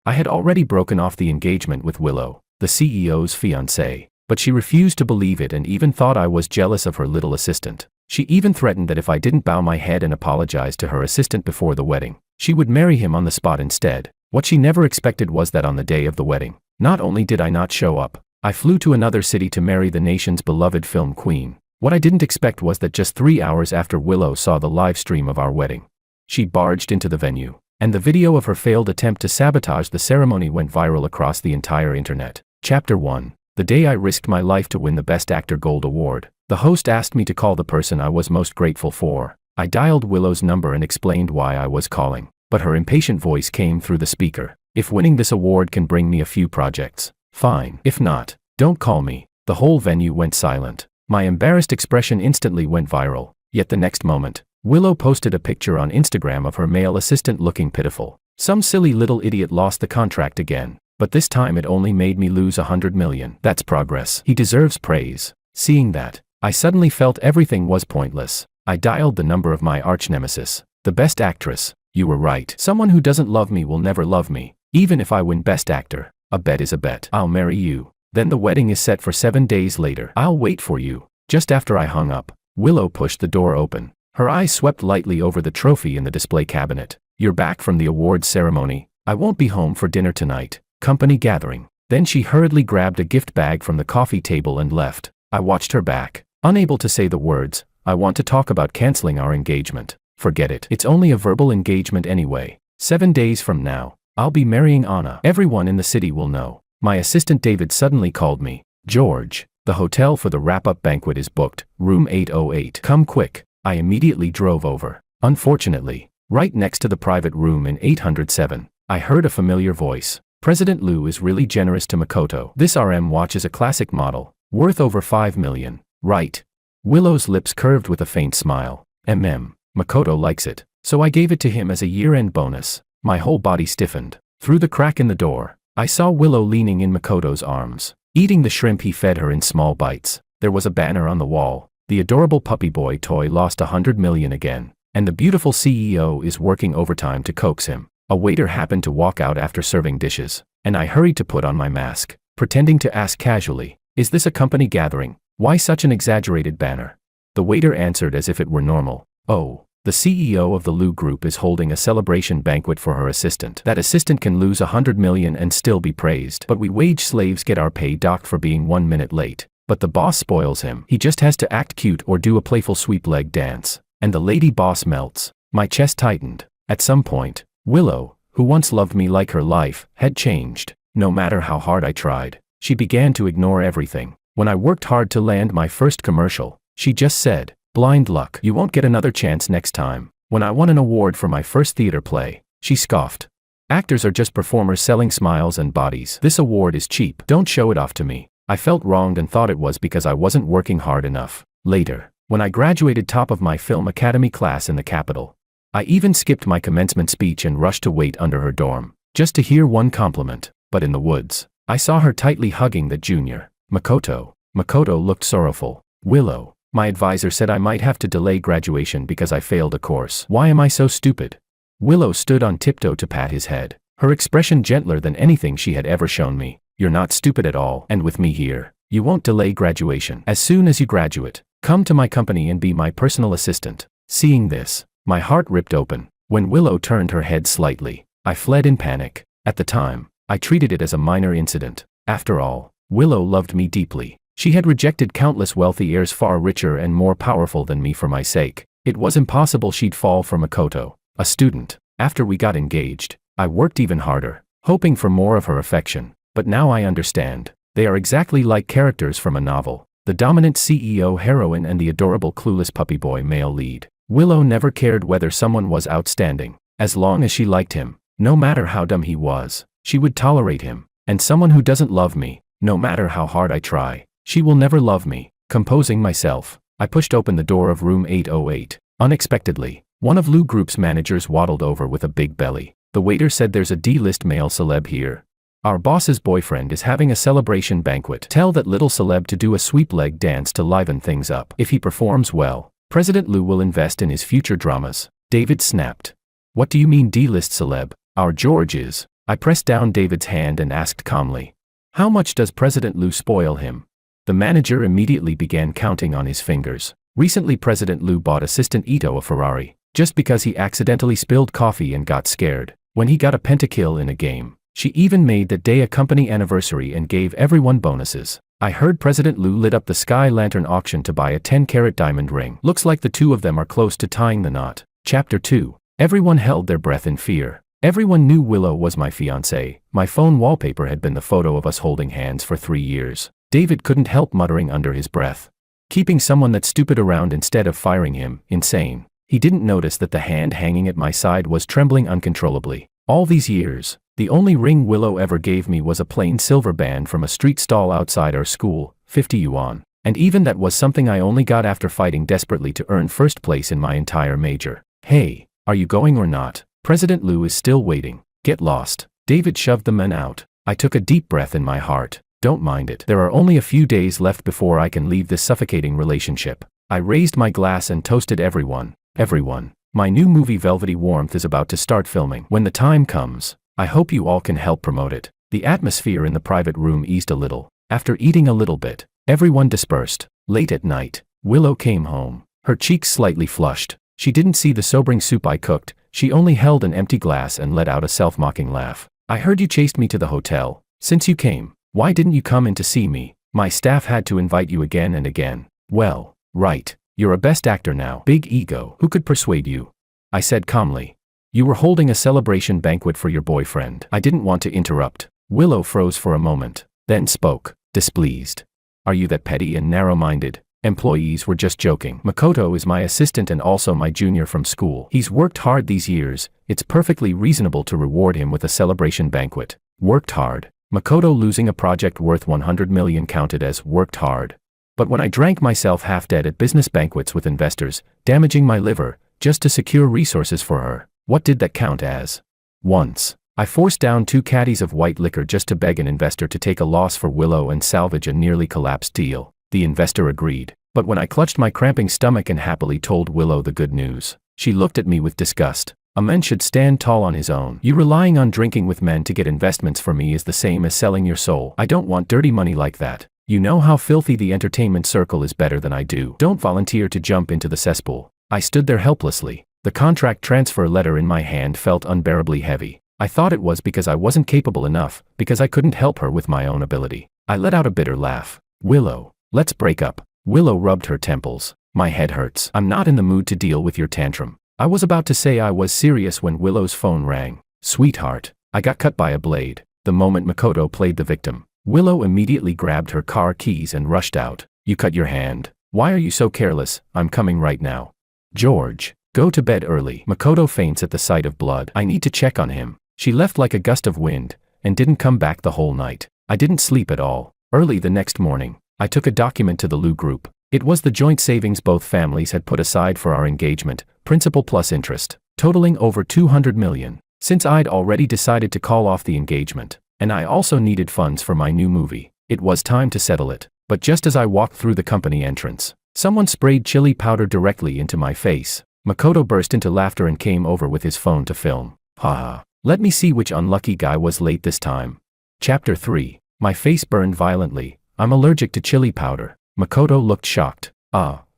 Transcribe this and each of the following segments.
I had already broken off the engagement with Willow, the CEO's fiancée, but she refused to believe it and even thought I was jealous of her little assistant. She even threatened that if I didn't bow my head and apologize to her assistant before the wedding, she would marry him on the spot instead. What she never expected was that on the day of the wedding, not only did I not show up, I flew to another city to marry the nation's beloved film queen. What I didn't expect was that just 3 hours after Willow saw the live stream of our wedding, she barged into the venue, and the video of her failed attempt to sabotage the ceremony went viral across the entire internet. Chapter 1. The day I risked my life to win the Best Actor Gold Award. The host asked me to call the person I was most grateful for. I dialed Willow's number and explained why I was calling, but her impatient voice came through the speaker. If winning this award can bring me a few projects, fine. If not, don't call me. The whole venue went silent. My embarrassed expression instantly went viral. Yet the next moment, Willow posted a picture on Instagram of her male assistant looking pitiful. Some silly little idiot lost the contract again, but this time it only made me lose 100 million. That's progress. He deserves praise. Seeing that, I suddenly felt everything was pointless. I dialed the number of my arch-nemesis, the Best Actress. You were right. Someone who doesn't love me will never love me, even if I win Best Actor. A bet is a bet. I'll marry you. Then the wedding is set for 7 days later. I'll wait for you. Just after I hung up, Willow pushed the door open. Her eyes swept lightly over the trophy in the display cabinet. You're back from the awards ceremony. I won't be home for dinner tonight. Company gathering. Then she hurriedly grabbed a gift bag from the coffee table and left. I watched her back, unable to say the words, I want to talk about canceling our engagement. Forget it. It's only a verbal engagement anyway. 7 days from now, I'll be marrying Anna. Everyone in the city will know. My assistant David suddenly called me. George, the hotel for the wrap-up banquet is booked, room 808. Come quick. I immediately drove over. Unfortunately, right next to the private room in 807, I heard a familiar voice. President Liu is really generous to Makoto. This RM watch is a classic model, worth over 5 million. Right. Willow's lips curved with a faint smile. Makoto likes it, so I gave it to him as a year-end bonus. My whole body stiffened. Through the crack in the door, I saw Willow leaning in Makoto's arms, eating the shrimp he fed her in small bites. There was a banner on the wall. The adorable puppy boy toy lost 100 million again, and the beautiful CEO is working overtime to coax him. A waiter happened to walk out after serving dishes, and I hurried to put on my mask, pretending to ask casually, is this a company gathering? Why such an exaggerated banner? The waiter answered as if it were normal. Oh, the CEO of the Liu Group is holding a celebration banquet for her assistant. That assistant can lose 100 million and still be praised. But we wage slaves get our pay docked for being 1 minute late. But the boss spoils him. He just has to act cute or do a playful sweep leg dance. And the lady boss melts. My chest tightened. At some point, Willow, who once loved me like her life, had changed. No matter how hard I tried, she began to ignore everything. When I worked hard to land my first commercial, she just said, blind luck. You won't get another chance next time. When I won an award for my first theater play, she scoffed. Actors are just performers selling smiles and bodies. This award is cheap. Don't show it off to me. I felt wronged and thought it was because I wasn't working hard enough. Later, when I graduated top of my film academy class in the capital, I even skipped my commencement speech and rushed to wait under her dorm, just to hear one compliment. But in the woods, I saw her tightly hugging the junior, Makoto. Makoto looked sorrowful. Willow, my advisor said I might have to delay graduation because I failed a course. Why am I so stupid? Willow stood on tiptoe to pat his head, her expression gentler than anything she had ever shown me. You're not stupid at all, and with me here, you won't delay graduation. As soon as you graduate, come to my company and be my personal assistant. Seeing this, my heart ripped open. When Willow turned her head slightly, I fled in panic. At the time, I treated it as a minor incident. After all, Willow loved me deeply. She had rejected countless wealthy heirs far richer and more powerful than me for my sake. It was impossible she'd fall for Makoto, a student. After we got engaged, I worked even harder, hoping for more of her affection. But now I understand. They are exactly like characters from a novel. The dominant CEO heroine and the adorable clueless puppy boy male lead. Willow never cared whether someone was outstanding. As long as she liked him, no matter how dumb he was, she would tolerate him. And someone who doesn't love me, no matter how hard I try, she will never love me. Composing myself, I pushed open the door of room 808. Unexpectedly, one of Liu Group's managers waddled over with a big belly. The waiter said there's a D-list male celeb here. Our boss's boyfriend is having a celebration banquet. Tell that little celeb to do a sweep leg dance to liven things up. If he performs well, President Liu will invest in his future dramas. David snapped. What do you mean D-list celeb? Our George is. I pressed down David's hand and asked calmly, "How much does President Liu spoil him?" The manager immediately began counting on his fingers. Recently President Liu bought Assistant Ito a Ferrari, just because he accidentally spilled coffee and got scared when he got a pentakill in a game. She even made that day a company anniversary and gave everyone bonuses. I heard President Liu lit up the Sky Lantern auction to buy a 10-carat diamond ring. Looks like the two of them are close to tying the knot. Chapter 2. Everyone held their breath in fear. Everyone knew Willow was my fiancée. My phone wallpaper had been the photo of us holding hands for 3 years. David couldn't help muttering under his breath. Keeping someone that stupid around instead of firing him, insane. He didn't notice that the hand hanging at my side was trembling uncontrollably. All these years, the only ring Willow ever gave me was a plain silver band from a street stall outside our school, 50 yuan. And even that was something I only got after fighting desperately to earn first place in my entire major. "Hey, are you going or not? President Liu is still waiting. Get lost." David shoved the men out. I took a deep breath in my heart. Don't mind it. There are only a few days left before I can leave this suffocating relationship. I raised my glass and toasted everyone. Everyone. My new movie Velvety Warmth is about to start filming. When the time comes, I hope you all can help promote it. The atmosphere in the private room eased a little. After eating a little bit, everyone dispersed. Late at night, Willow came home. Her cheeks slightly flushed. She didn't see the sobering soup I cooked. She only held an empty glass and let out a self-mocking laugh. "I heard you chased me to the hotel. Since you came, why didn't you come in to see me? My staff had to invite you again and again." "Well, right. You're a best actor now. Big ego. Who could persuade you?" I said calmly. "You were holding a celebration banquet for your boyfriend." I didn't want to interrupt. Willow froze for a moment, then spoke, displeased. "Are you that petty and narrow-minded? Employees were just joking. Makoto is my assistant and also my junior from school. He's worked hard these years. It's perfectly reasonable to reward him with a celebration banquet." Worked hard. Makoto losing a project worth 100 million counted as worked hard. But when I drank myself half dead at business banquets with investors, damaging my liver, just to secure resources for her, what did that count as? Once, I forced down 2 caddies of white liquor just to beg an investor to take a loss for Willow and salvage a nearly collapsed deal. The investor agreed. But when I clutched my cramping stomach and happily told Willow the good news, she looked at me with disgust. "A man should stand tall on his own. You relying on drinking with men to get investments for me is the same as selling your soul. I don't want dirty money like that. You know how filthy the entertainment circle is better than I do. Don't volunteer to jump into the cesspool." I stood there helplessly. The contract transfer letter in my hand felt unbearably heavy. I thought it was because I wasn't capable enough, because I couldn't help her with my own ability. I let out a bitter laugh. "Willow, let's break up." Willow rubbed her temples. "My head hurts. I'm not in the mood to deal with your tantrum." I was about to say I was serious when Willow's phone rang. "Sweetheart, I got cut by a blade." The moment Makoto played the victim, Willow immediately grabbed her car keys and rushed out. "You cut your hand? Why are you so careless? I'm coming right now." "George, go to bed early." Makoto faints at the sight of blood. I need to check on him. She left like a gust of wind, and didn't come back the whole night. I didn't sleep at all. Early the next morning, I took a document to the Liu Group. It was the joint savings both families had put aside for our engagement, principal plus interest, totaling over 200 million. Since I'd already decided to call off the engagement, and I also needed funds for my new movie, it was time to settle it. But just as I walked through the company entrance, someone sprayed chili powder directly into my face. Makoto burst into laughter and came over with his phone to film. Haha. Let me see which unlucky guy was late this time. Chapter 3. My face burned violently. I'm allergic to chili powder. Makoto looked shocked.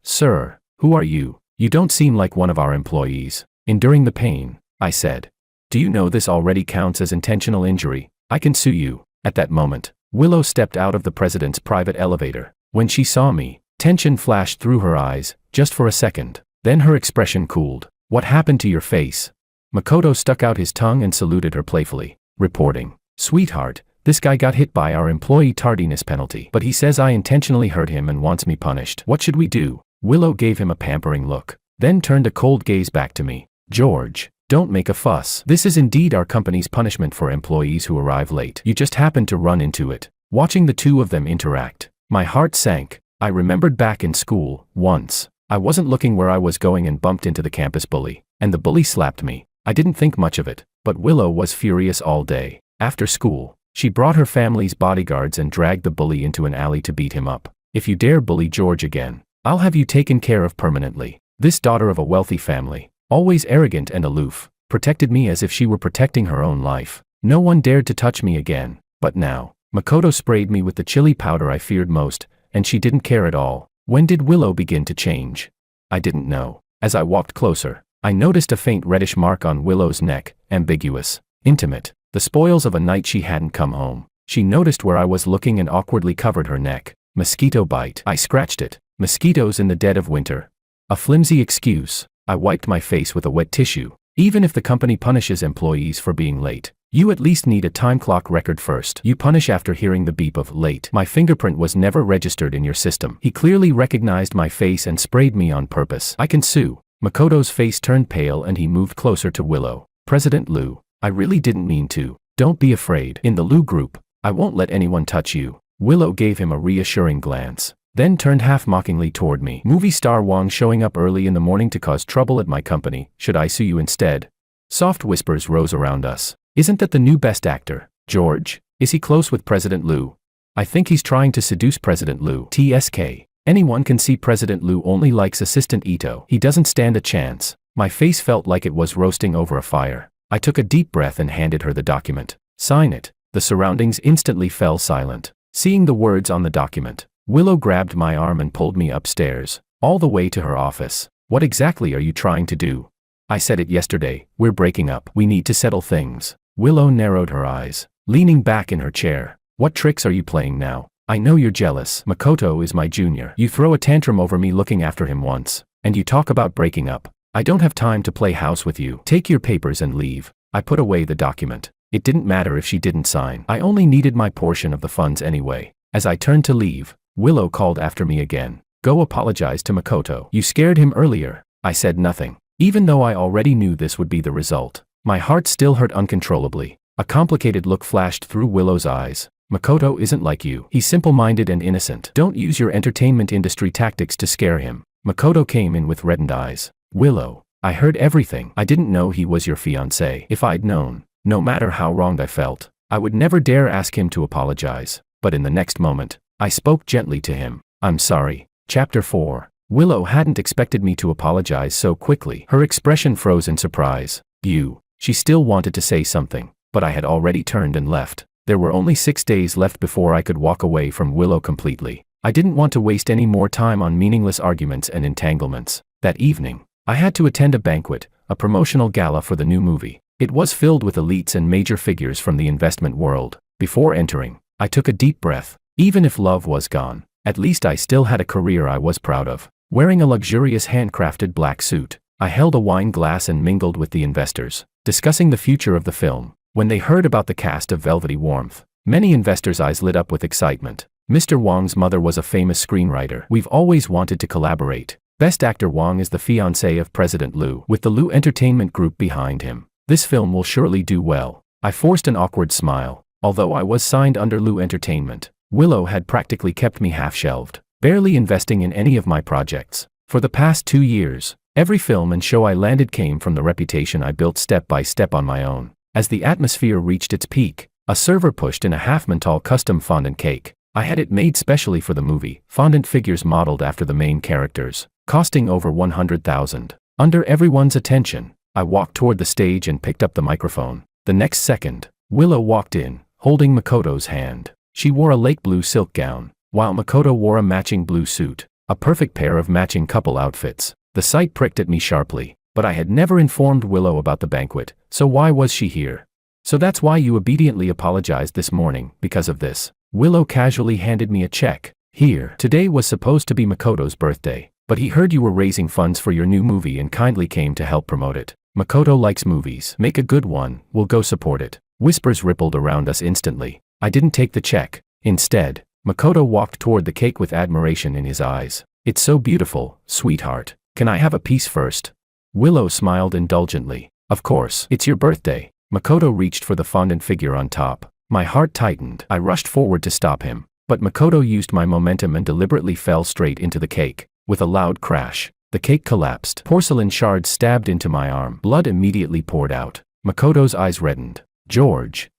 Sir, who are you? You don't seem like one of our employees. Enduring the pain, I said. Do you know this already counts as intentional injury? I can sue you. At that moment, Willow stepped out of the president's private elevator. When she saw me, tension flashed through her eyes, just for a second. Then her expression cooled. What happened to your face? Makoto stuck out his tongue and saluted her playfully, reporting, Sweetheart, this guy got hit by our employee tardiness penalty, but he says I intentionally hurt him and wants me punished. What should we do? Willow gave him a pampering look, then turned a cold gaze back to me. George, don't make a fuss. This is indeed our company's punishment for employees who arrive late. You just happened to run into it. Watching the two of them interact, my heart sank. I remembered back in school, once, I wasn't looking where I was going and bumped into the campus bully, and the bully slapped me. I didn't think much of it, but Willow was furious all day. After school, she brought her family's bodyguards and dragged the bully into an alley to beat him up. If you dare bully George again, I'll have you taken care of permanently. This daughter of a wealthy family, always arrogant and aloof, protected me as if she were protecting her own life. No one dared to touch me again. But now, Makoto sprayed me with the chili powder I feared most, and she didn't care at all. When did Willow begin to change? I didn't know. As I walked closer, I noticed a faint reddish mark on Willow's neck, ambiguous, intimate, the spoils of a night she hadn't come home. She noticed where I was looking and awkwardly covered her neck. Mosquito bite. I scratched it. Mosquitoes in the dead of winter. A flimsy excuse. I wiped my face with a wet tissue. Even if the company punishes employees for being late, you at least need a time clock record first. You punish after hearing the beep of late. My fingerprint was never registered in your system. He clearly recognized my face and sprayed me on purpose. I can sue. Makoto's face turned pale and he moved closer to Willow. President Liu, I really didn't mean to. Don't be afraid. In the Liu group, I won't let anyone touch you. Willow gave him a reassuring glance, then turned half-mockingly toward me. Movie star Wang showing up early in the morning to cause trouble at my company. Should I sue you instead? Soft whispers rose around us. Isn't that the new best actor, George? Is he close with President Liu? I think he's trying to seduce President Liu. TSK. Anyone can see President Liu only likes Assistant Ito. He doesn't stand a chance. My face felt like it was roasting over a fire. I took a deep breath and handed her the document. Sign it. The surroundings instantly fell silent. Seeing the words on the document, Willow grabbed my arm and pulled me upstairs, all the way to her office. What exactly are you trying to do? I said it yesterday. We're breaking up. We need to settle things. Willow narrowed her eyes, leaning back in her chair. What tricks are you playing now? I know you're jealous. Makoto is my junior. You throw a tantrum over me looking after him once, and you talk about breaking up. I don't have time to play house with you. Take your papers and leave. I put away the document. It didn't matter if she didn't sign. I only needed my portion of the funds anyway. As I turned to leave, Willow called after me again. Go apologize to Makoto. You scared him earlier. I said nothing. Even though I already knew this would be the result, my heart still hurt uncontrollably. A complicated look flashed through Willow's eyes. Makoto isn't like you. He's simple-minded and innocent. Don't use your entertainment industry tactics to scare him. Makoto came in with reddened eyes. Willow, I heard everything. I didn't know he was your fiancé. If I'd known, no matter how wronged I felt, I would never dare ask him to apologize. But in the next moment, I spoke gently to him. I'm sorry. Chapter 4. Willow hadn't expected me to apologize so quickly. Her expression froze in surprise. She still wanted to say something, but I had already turned and left. There were only 6 days left before I could walk away from Willow completely. I didn't want to waste any more time on meaningless arguments and entanglements. That evening, I had to attend a banquet, a promotional gala for the new movie. It was filled with elites and major figures from the investment world. Before entering, I took a deep breath. Even if love was gone, at least I still had a career I was proud of. Wearing a luxurious handcrafted black suit, I held a wine glass and mingled with the investors, discussing the future of the film. When they heard about the cast of Velvety Warmth, many investors' eyes lit up with excitement. Mr. Wang's mother was a famous screenwriter. We've always wanted to collaborate. Best actor Wang is the fiancé of President Liu, with the Liu Entertainment Group behind him. This film will surely do well. I forced an awkward smile. Although I was signed under Liu Entertainment, Willow had practically kept me half-shelved, barely investing in any of my projects. For the past 2 years, every film and show I landed came from the reputation I built step by step on my own. As the atmosphere reached its peak, a server pushed in a half-mental custom fondant cake. I had it made specially for the movie, fondant figures modeled after the main characters, costing over 100,000. Under everyone's attention, I walked toward the stage and picked up the microphone. The next second, Willow walked in, holding Makoto's hand. She wore a lake blue silk gown, while Makoto wore a matching blue suit, a perfect pair of matching couple outfits. The sight pricked at me sharply, but I had never informed Willow about the banquet, so why was she here? So that's why you obediently apologized this morning, because of this. Willow casually handed me a check. Here. Today was supposed to be Makoto's birthday, but he heard you were raising funds for your new movie and kindly came to help promote it. Makoto likes movies. Make a good one, we'll go support it. Whispers rippled around us instantly. I didn't take the check. Instead, Makoto walked toward the cake with admiration in his eyes. It's so beautiful, sweetheart. Can I have a piece first? Willow smiled indulgently. Of course, it's your birthday. Makoto reached for the fondant figure on top. My heart tightened. I rushed forward to stop him, but Makoto used my momentum and deliberately fell straight into the cake. With a loud crash, the cake collapsed. Porcelain shards stabbed into my arm. Blood immediately poured out. Makoto's eyes reddened. George.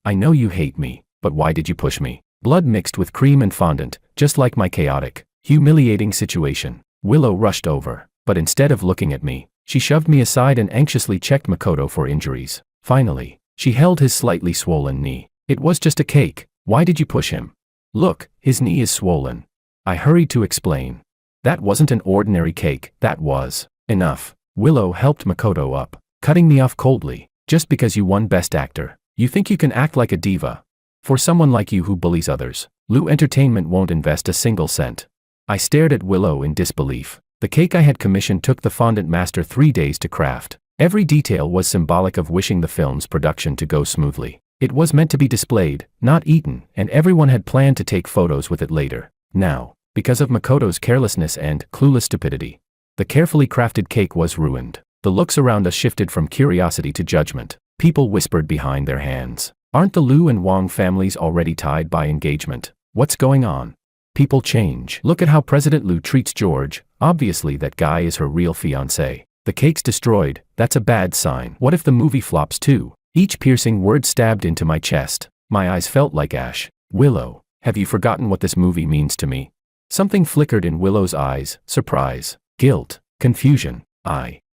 I know you hate me, but why did you push me? Blood mixed with cream and fondant, just like my chaotic, humiliating situation. Willow rushed over, but instead of looking at me, she shoved me aside and anxiously checked Makoto for injuries. Finally, She held his slightly swollen knee. It was just a cake. Why did you push him? Look, his knee is swollen. I hurried to explain. That wasn't an ordinary cake, that was. Enough. Willow helped Makoto up, cutting me off coldly. Just because you won Best Actor, you think you can act like a diva? For someone like you who bullies others, Lou Entertainment won't invest a single cent. I stared at Willow in disbelief. The cake I had commissioned took the fondant master 3 days to craft. Every detail was symbolic of wishing the film's production to go smoothly. It was meant to be displayed, not eaten, and everyone had planned to take photos with it later. Now, because of Makoto's carelessness and clueless stupidity, the carefully crafted cake was ruined. The looks around us shifted from curiosity to judgment. People whispered behind their hands. Aren't the Liu and Wang families already tied by engagement? What's going on? People change. Look at how President Liu treats George. Obviously that guy is her real fiancé. The cake's destroyed. That's a bad sign. What if the movie flops too? Each piercing word stabbed into my chest. My eyes felt like ash. Willow, have you forgotten what this movie means to me? Something flickered in Willow's eyes. Surprise, guilt, confusion.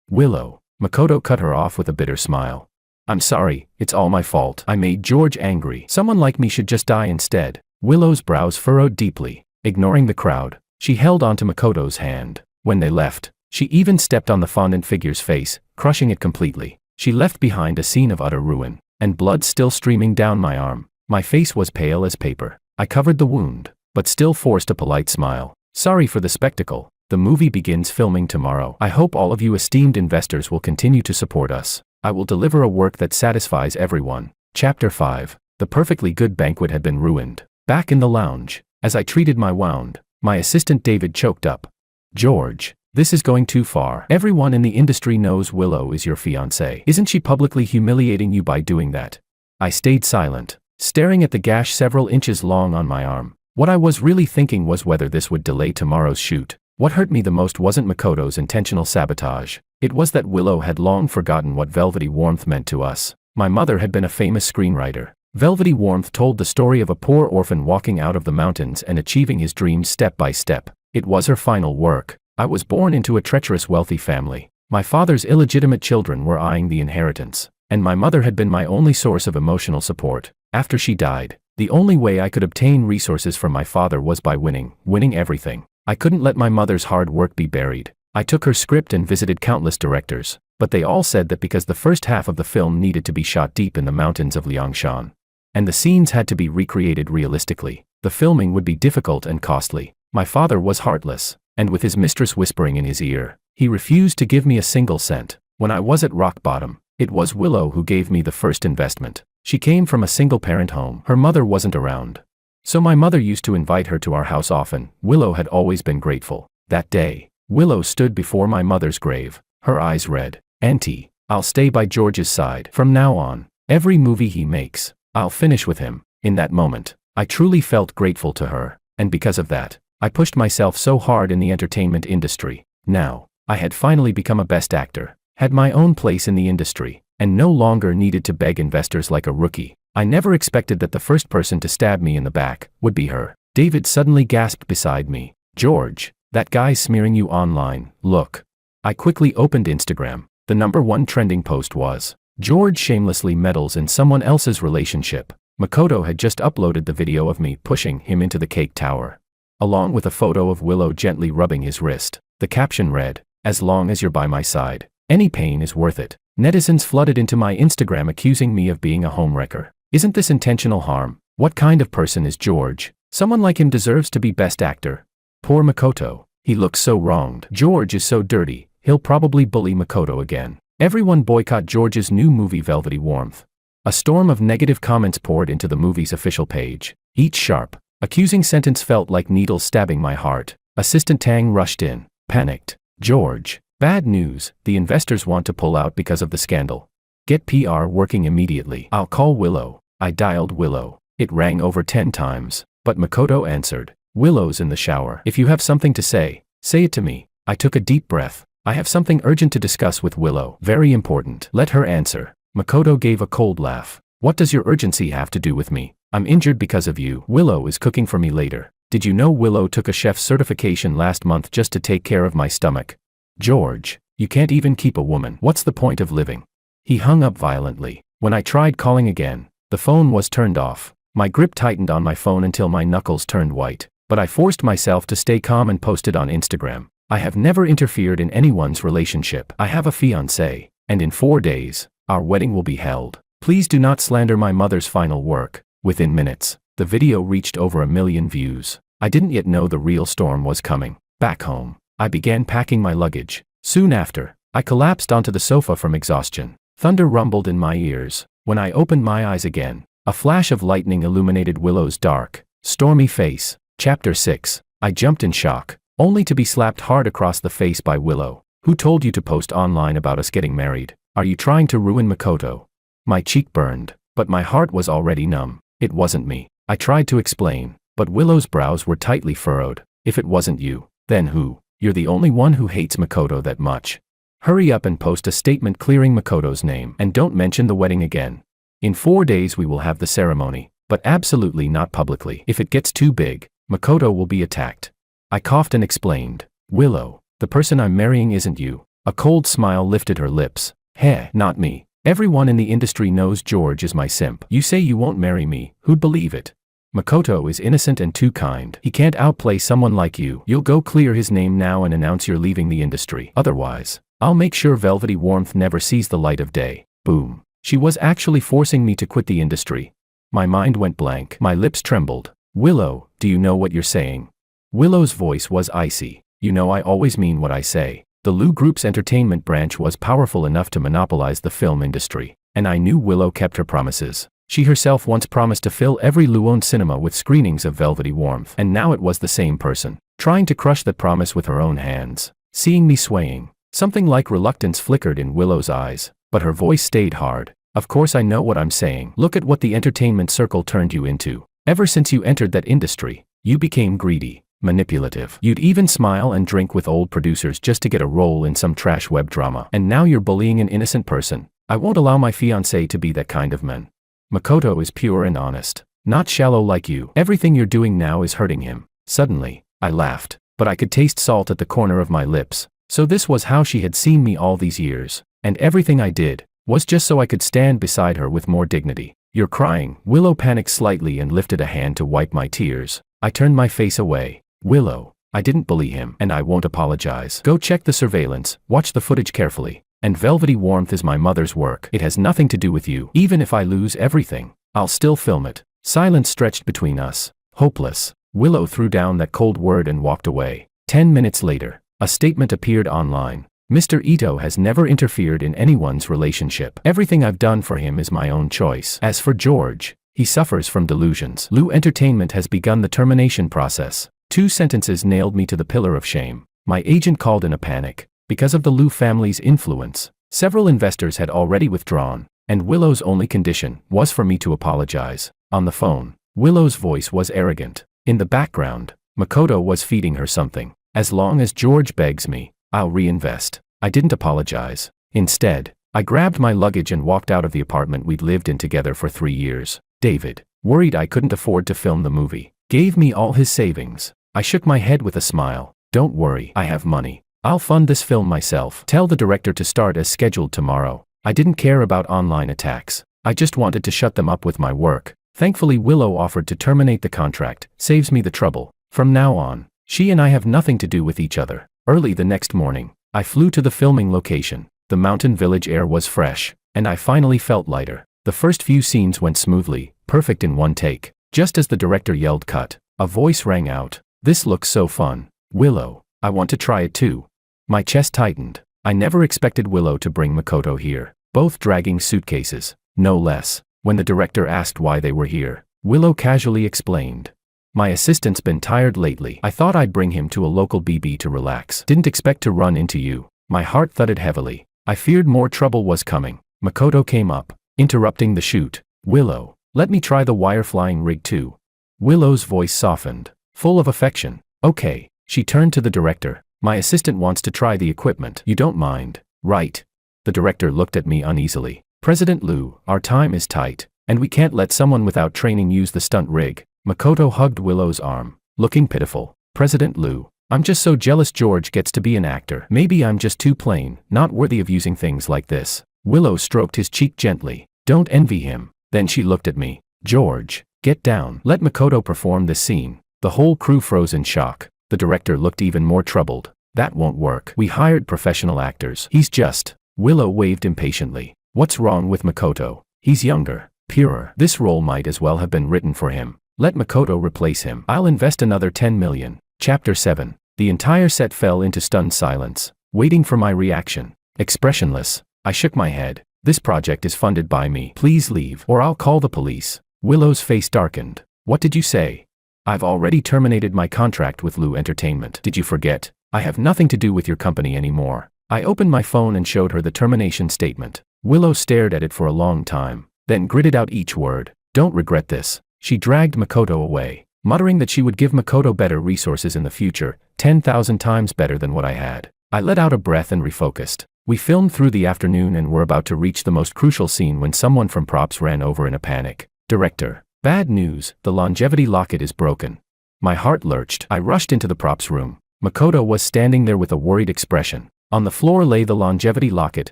Willow. Makoto cut her off with a bitter smile. I'm sorry, it's all my fault. I made George angry. Someone like me should just die instead. Willow's brows furrowed deeply. Ignoring the crowd, she held onto Makoto's hand. When they left, she even stepped on the fondant figure's face, crushing it completely. She left behind a scene of utter ruin, and blood still streaming down my arm. My face was pale as paper. I covered the wound, but still forced a polite smile. Sorry for the spectacle. The movie begins filming tomorrow. I hope all of you esteemed investors will continue to support us. I will deliver a work that satisfies everyone. Chapter 5. The perfectly good banquet had been ruined. Back in the lounge, as I treated my wound, my assistant David choked up. George, this is going too far. Everyone in the industry knows Willow is your fiancée. Isn't she publicly humiliating you by doing that? I stayed silent, staring at the gash several inches long on my arm. What I was really thinking was whether this would delay tomorrow's shoot. What hurt me the most wasn't Makoto's intentional sabotage. It was that Willow had long forgotten what velvety warmth meant to us. My mother had been a famous screenwriter. Velvety Warmth told the story of a poor orphan walking out of the mountains and achieving his dreams step by step. It was her final work. I was born into a treacherous wealthy family. My father's illegitimate children were eyeing the inheritance, and my mother had been my only source of emotional support. After she died, the only way I could obtain resources from my father was by winning everything. I couldn't let my mother's hard work be buried. I took her script and visited countless directors, but they all said that because the first half of the film needed to be shot deep in the mountains of Liangshan, and the scenes had to be recreated realistically, the filming would be difficult and costly. My father was heartless, and with his mistress whispering in his ear, he refused to give me a single cent. When I was at rock bottom, it was Willow who gave me the first investment. She came from a single-parent home. Her mother wasn't around, so my mother used to invite her to our house often. Willow had always been grateful. That day, Willow stood before my mother's grave, her eyes red. Auntie, I'll stay by George's side. From now on, every movie he makes, I'll finish with him. In that moment, I truly felt grateful to her, and because of that, I pushed myself so hard in the entertainment industry. Now, I had finally become a best actor, had my own place in the industry, and no longer needed to beg investors like a rookie. I never expected that the first person to stab me in the back would be her. David suddenly gasped beside me. George, that guy's smearing you online. Look. I quickly opened Instagram. The #1 trending post was, George shamelessly meddles in someone else's relationship. Makoto had just uploaded the video of me pushing him into the cake tower, along with a photo of Willow gently rubbing his wrist. The caption read, as long as you're by my side, any pain is worth it. Netizens flooded into my Instagram accusing me of being a homewrecker. Isn't this intentional harm? What kind of person is George? Someone like him deserves to be best actor. Poor Makoto. He looks so wronged. George is so dirty, he'll probably bully Makoto again. Everyone boycott George's new movie Velvety Warmth. A storm of negative comments poured into the movie's official page. Each sharp, accusing sentence felt like needles stabbing my heart. Assistant Tang rushed in, panicked. George, bad news, the investors want to pull out because of the scandal. Get PR working immediately. I'll call Willow. I dialed Willow. It rang over 10 times, but Makoto answered. Willow's in the shower. If you have something to say it to me. I took a deep breath. I have something urgent to discuss with Willow. Very important. Let her answer. Makoto gave a cold laugh. What does your urgency have to do with me? I'm injured because of you. Willow is cooking for me later. Did you know Willow took a chef certification last month just to take care of my stomach? George, you can't even keep a woman. What's the point of living? He hung up violently. When I tried calling again, the phone was turned off. My grip tightened on my phone until my knuckles turned white, but I forced myself to stay calm and posted on Instagram. I have never interfered in anyone's relationship. I have a fiancé, and in 4 days, our wedding will be held. Please do not slander my mother's final work. Within minutes, the video reached over 1 million views. I didn't yet know the real storm was coming. Back home, I began packing my luggage. Soon after, I collapsed onto the sofa from exhaustion. Thunder rumbled in my ears. When I opened my eyes again, a flash of lightning illuminated Willow's dark, stormy face. Chapter 6. I jumped in shock, only to be slapped hard across the face by Willow. Who told you to post online about us getting married? Are you trying to ruin Makoto? My cheek burned, but my heart was already numb. It wasn't me. I tried to explain, but Willow's brows were tightly furrowed. If it wasn't you, then who? You're the only one who hates Makoto that much. Hurry up and post a statement clearing Makoto's name, and don't mention the wedding again. In 4 days we will have the ceremony, but absolutely not publicly. If it gets too big, Makoto will be attacked. I coughed and explained. Willow, the person I'm marrying isn't you. A cold smile lifted her lips. Heh, not me. Everyone in the industry knows George is my simp. You say you won't marry me, who'd believe it? Makoto is innocent and too kind. He can't outplay someone like you. You'll go clear his name now and announce you're leaving the industry. Otherwise, I'll make sure Velvety Warmth never sees the light of day. Boom. She was actually forcing me to quit the industry. My mind went blank. My lips trembled. Willow, do you know what you're saying? Willow's voice was icy. You know I always mean what I say. The Lu Group's entertainment branch was powerful enough to monopolize the film industry, and I knew Willow kept her promises. She herself once promised to fill every Lu-owned cinema with screenings of Velvety Warmth, and now it was the same person, trying to crush that promise with her own hands. Seeing me swaying, something like reluctance flickered in Willow's eyes, but her voice stayed hard. Of course I know what I'm saying. Look at what the entertainment circle turned you into. Ever since you entered that industry, you became greedy, manipulative. You'd even smile and drink with old producers just to get a role in some trash web drama. And now you're bullying an innocent person. I won't allow my fiancé to be that kind of man. Makoto is pure and honest, not shallow like you. Everything you're doing now is hurting him. Suddenly, I laughed, but I could taste salt at the corner of my lips. So this was how she had seen me all these years, and everything I did was just so I could stand beside her with more dignity. You're crying. Willow panicked slightly and lifted a hand to wipe my tears. I turned my face away. Willow, I didn't bully him, and I won't apologize. Go check the surveillance, watch the footage carefully. And Velvety Warmth is my mother's work. It has nothing to do with you. Even if I lose everything, I'll still film it. Silence stretched between us. Hopeless. Willow threw down that cold word and walked away. 10 minutes later, a statement appeared online. Mr. Ito has never interfered in anyone's relationship. Everything I've done for him is my own choice. As for George, he suffers from delusions. Lu Entertainment has begun the termination process. 2 sentences nailed me to the pillar of shame. My agent called in a panic. Because of the Lu family's influence, several investors had already withdrawn, and Willow's only condition was for me to apologize. On the phone, Willow's voice was arrogant. In the background, Makoto was feeding her something. As long as George begs me, I'll reinvest. I didn't apologize. Instead, I grabbed my luggage and walked out of the apartment we'd lived in together for 3 years. David, worried I couldn't afford to film the movie, gave me all his savings. I shook my head with a smile. Don't worry, I have money. I'll fund this film myself. Tell the director to start as scheduled tomorrow. I didn't care about online attacks. I just wanted to shut them up with my work. Thankfully Willow offered to terminate the contract, saves me the trouble. From now on, she and I have nothing to do with each other. Early the next morning, I flew to the filming location. The mountain village air was fresh, and I finally felt lighter. The first few scenes went smoothly, perfect in one take. Just as the director yelled cut, a voice rang out. This looks so fun. Willow, I want to try it too. My chest tightened. I never expected Willow to bring Makoto here, both dragging suitcases, no less. When the director asked why they were here, Willow casually explained. My assistant's been tired lately. I thought I'd bring him to a local BB to relax. Didn't expect to run into you. My heart thudded heavily. I feared more trouble was coming. Makoto came up, interrupting the shoot. Willow, let me try the wire flying rig too. Willow's voice softened, full of affection. Okay. She turned to the director. My assistant wants to try the equipment. You don't mind, right? The director looked at me uneasily. President Lu, our time is tight, and we can't let someone without training use the stunt rig. Makoto hugged Willow's arm, looking pitiful. President Lu, I'm just so jealous George gets to be an actor. Maybe I'm just too plain, not worthy of using things like this. Willow stroked his cheek gently. Don't envy him. Then she looked at me. George, get down. Let Makoto perform this scene. The whole crew froze in shock. The director looked even more troubled. That won't work. We hired professional actors. He's just... Willow waved impatiently. What's wrong with Makoto? He's younger, purer. This role might as well have been written for him. Let Makoto replace him. I'll invest another 10 million. Chapter 7. The entire set fell into stunned silence, waiting for my reaction. Expressionless, I shook my head. This project is funded by me. Please leave, or I'll call the police. Willow's face darkened. What did you say? I've already terminated my contract with Lu Entertainment. Did you forget? I have nothing to do with your company anymore. I opened my phone and showed her the termination statement. Willow stared at it for a long time, then gritted out each word. Don't regret this. She dragged Makoto away, muttering that she would give Makoto better resources in the future, 10,000 times better than what I had. I let out a breath and refocused. We filmed through the afternoon and were about to reach the most crucial scene when someone from props ran over in a panic. Director. Bad news, the longevity locket is broken. My heart lurched. I rushed into the props room. Makoto was standing there with a worried expression. On the floor lay the longevity locket,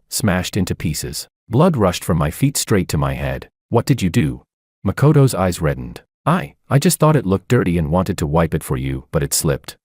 smashed into pieces. Blood rushed from my feet straight to my head. What did you do? Makoto's eyes reddened. I just thought it looked dirty and wanted to wipe it for you, but it slipped.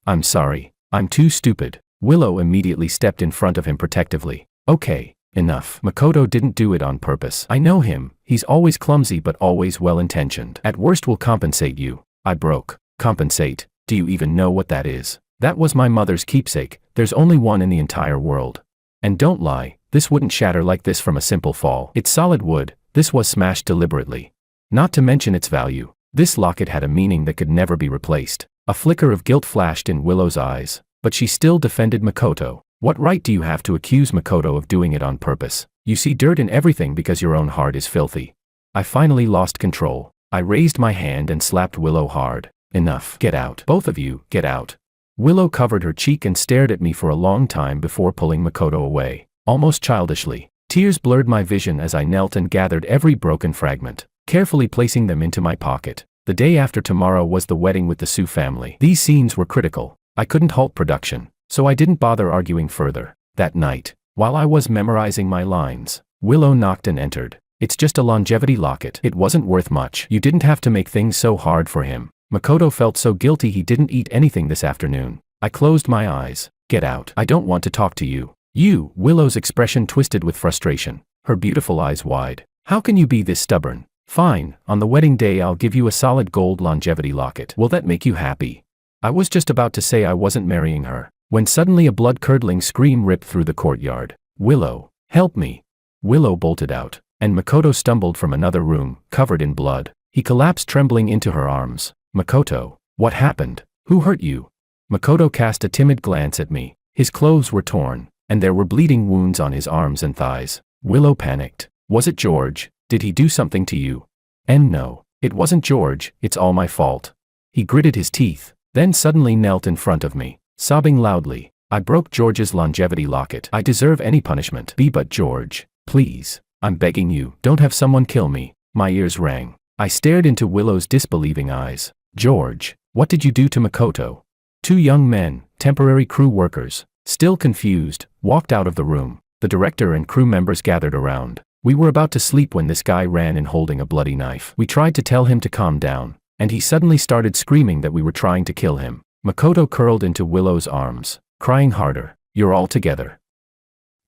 I'm sorry. I'm too stupid. Willow immediately stepped in front of him protectively. Okay, enough. Makoto didn't do it on purpose. I know him. He's always clumsy but always well-intentioned. At worst we'll compensate you. I broke. Compensate? Do you even know what that is? That was my mother's keepsake. There's only one in the entire world. And don't lie, this wouldn't shatter like this from a simple fall. It's solid wood. This was smashed deliberately. Not to mention its value. This locket had a meaning that could never be replaced. A flicker of guilt flashed in Willow's eyes, but she still defended Makoto. What right do you have to accuse Makoto of doing it on purpose? You see dirt in everything because your own heart is filthy. I finally lost control. I raised my hand and slapped Willow hard. Enough. Get out. Both of you, get out. Willow covered her cheek and stared at me for a long time before pulling Makoto away, almost childishly. Tears blurred my vision as I knelt and gathered every broken fragment, carefully placing them into my pocket. The day after tomorrow was the wedding with the Sue family. These scenes were critical. I couldn't halt production, so I didn't bother arguing further. That night, while I was memorizing my lines, Willow knocked and entered. It's just a longevity locket. It wasn't worth much. You didn't have to make things so hard for him. Makoto felt so guilty he didn't eat anything this afternoon. I closed my eyes. Get out. I don't want to talk to you. You. Willow's expression twisted with frustration, her beautiful eyes wide. How can you be this stubborn? Fine, on the wedding day I'll give you a solid gold longevity locket. Will that make you happy? I was just about to say I wasn't marrying her, when suddenly a blood-curdling scream ripped through the courtyard. Willow, help me. Willow bolted out, and Makoto stumbled from another room, covered in blood. He collapsed trembling into her arms. Makoto, what happened? Who hurt you? Makoto cast a timid glance at me. His clothes were torn, and there were bleeding wounds on his arms and thighs. Willow panicked. Was it George? Did he do something to you? And no, it wasn't George, it's all my fault. He gritted his teeth, then suddenly knelt in front of me, sobbing loudly. I broke George's longevity locket. I deserve any punishment. Be but George, please. I'm begging you, don't have someone kill me. My ears rang. I stared into Willow's disbelieving eyes. George, what did you do to Makoto? Two young men, temporary crew workers, still confused, walked out of the room. The director and crew members gathered around. We were about to sleep when this guy ran in holding a bloody knife. We tried to tell him to calm down, and he suddenly started screaming that we were trying to kill him. Makoto curled into Willow's arms, crying harder. You're all together.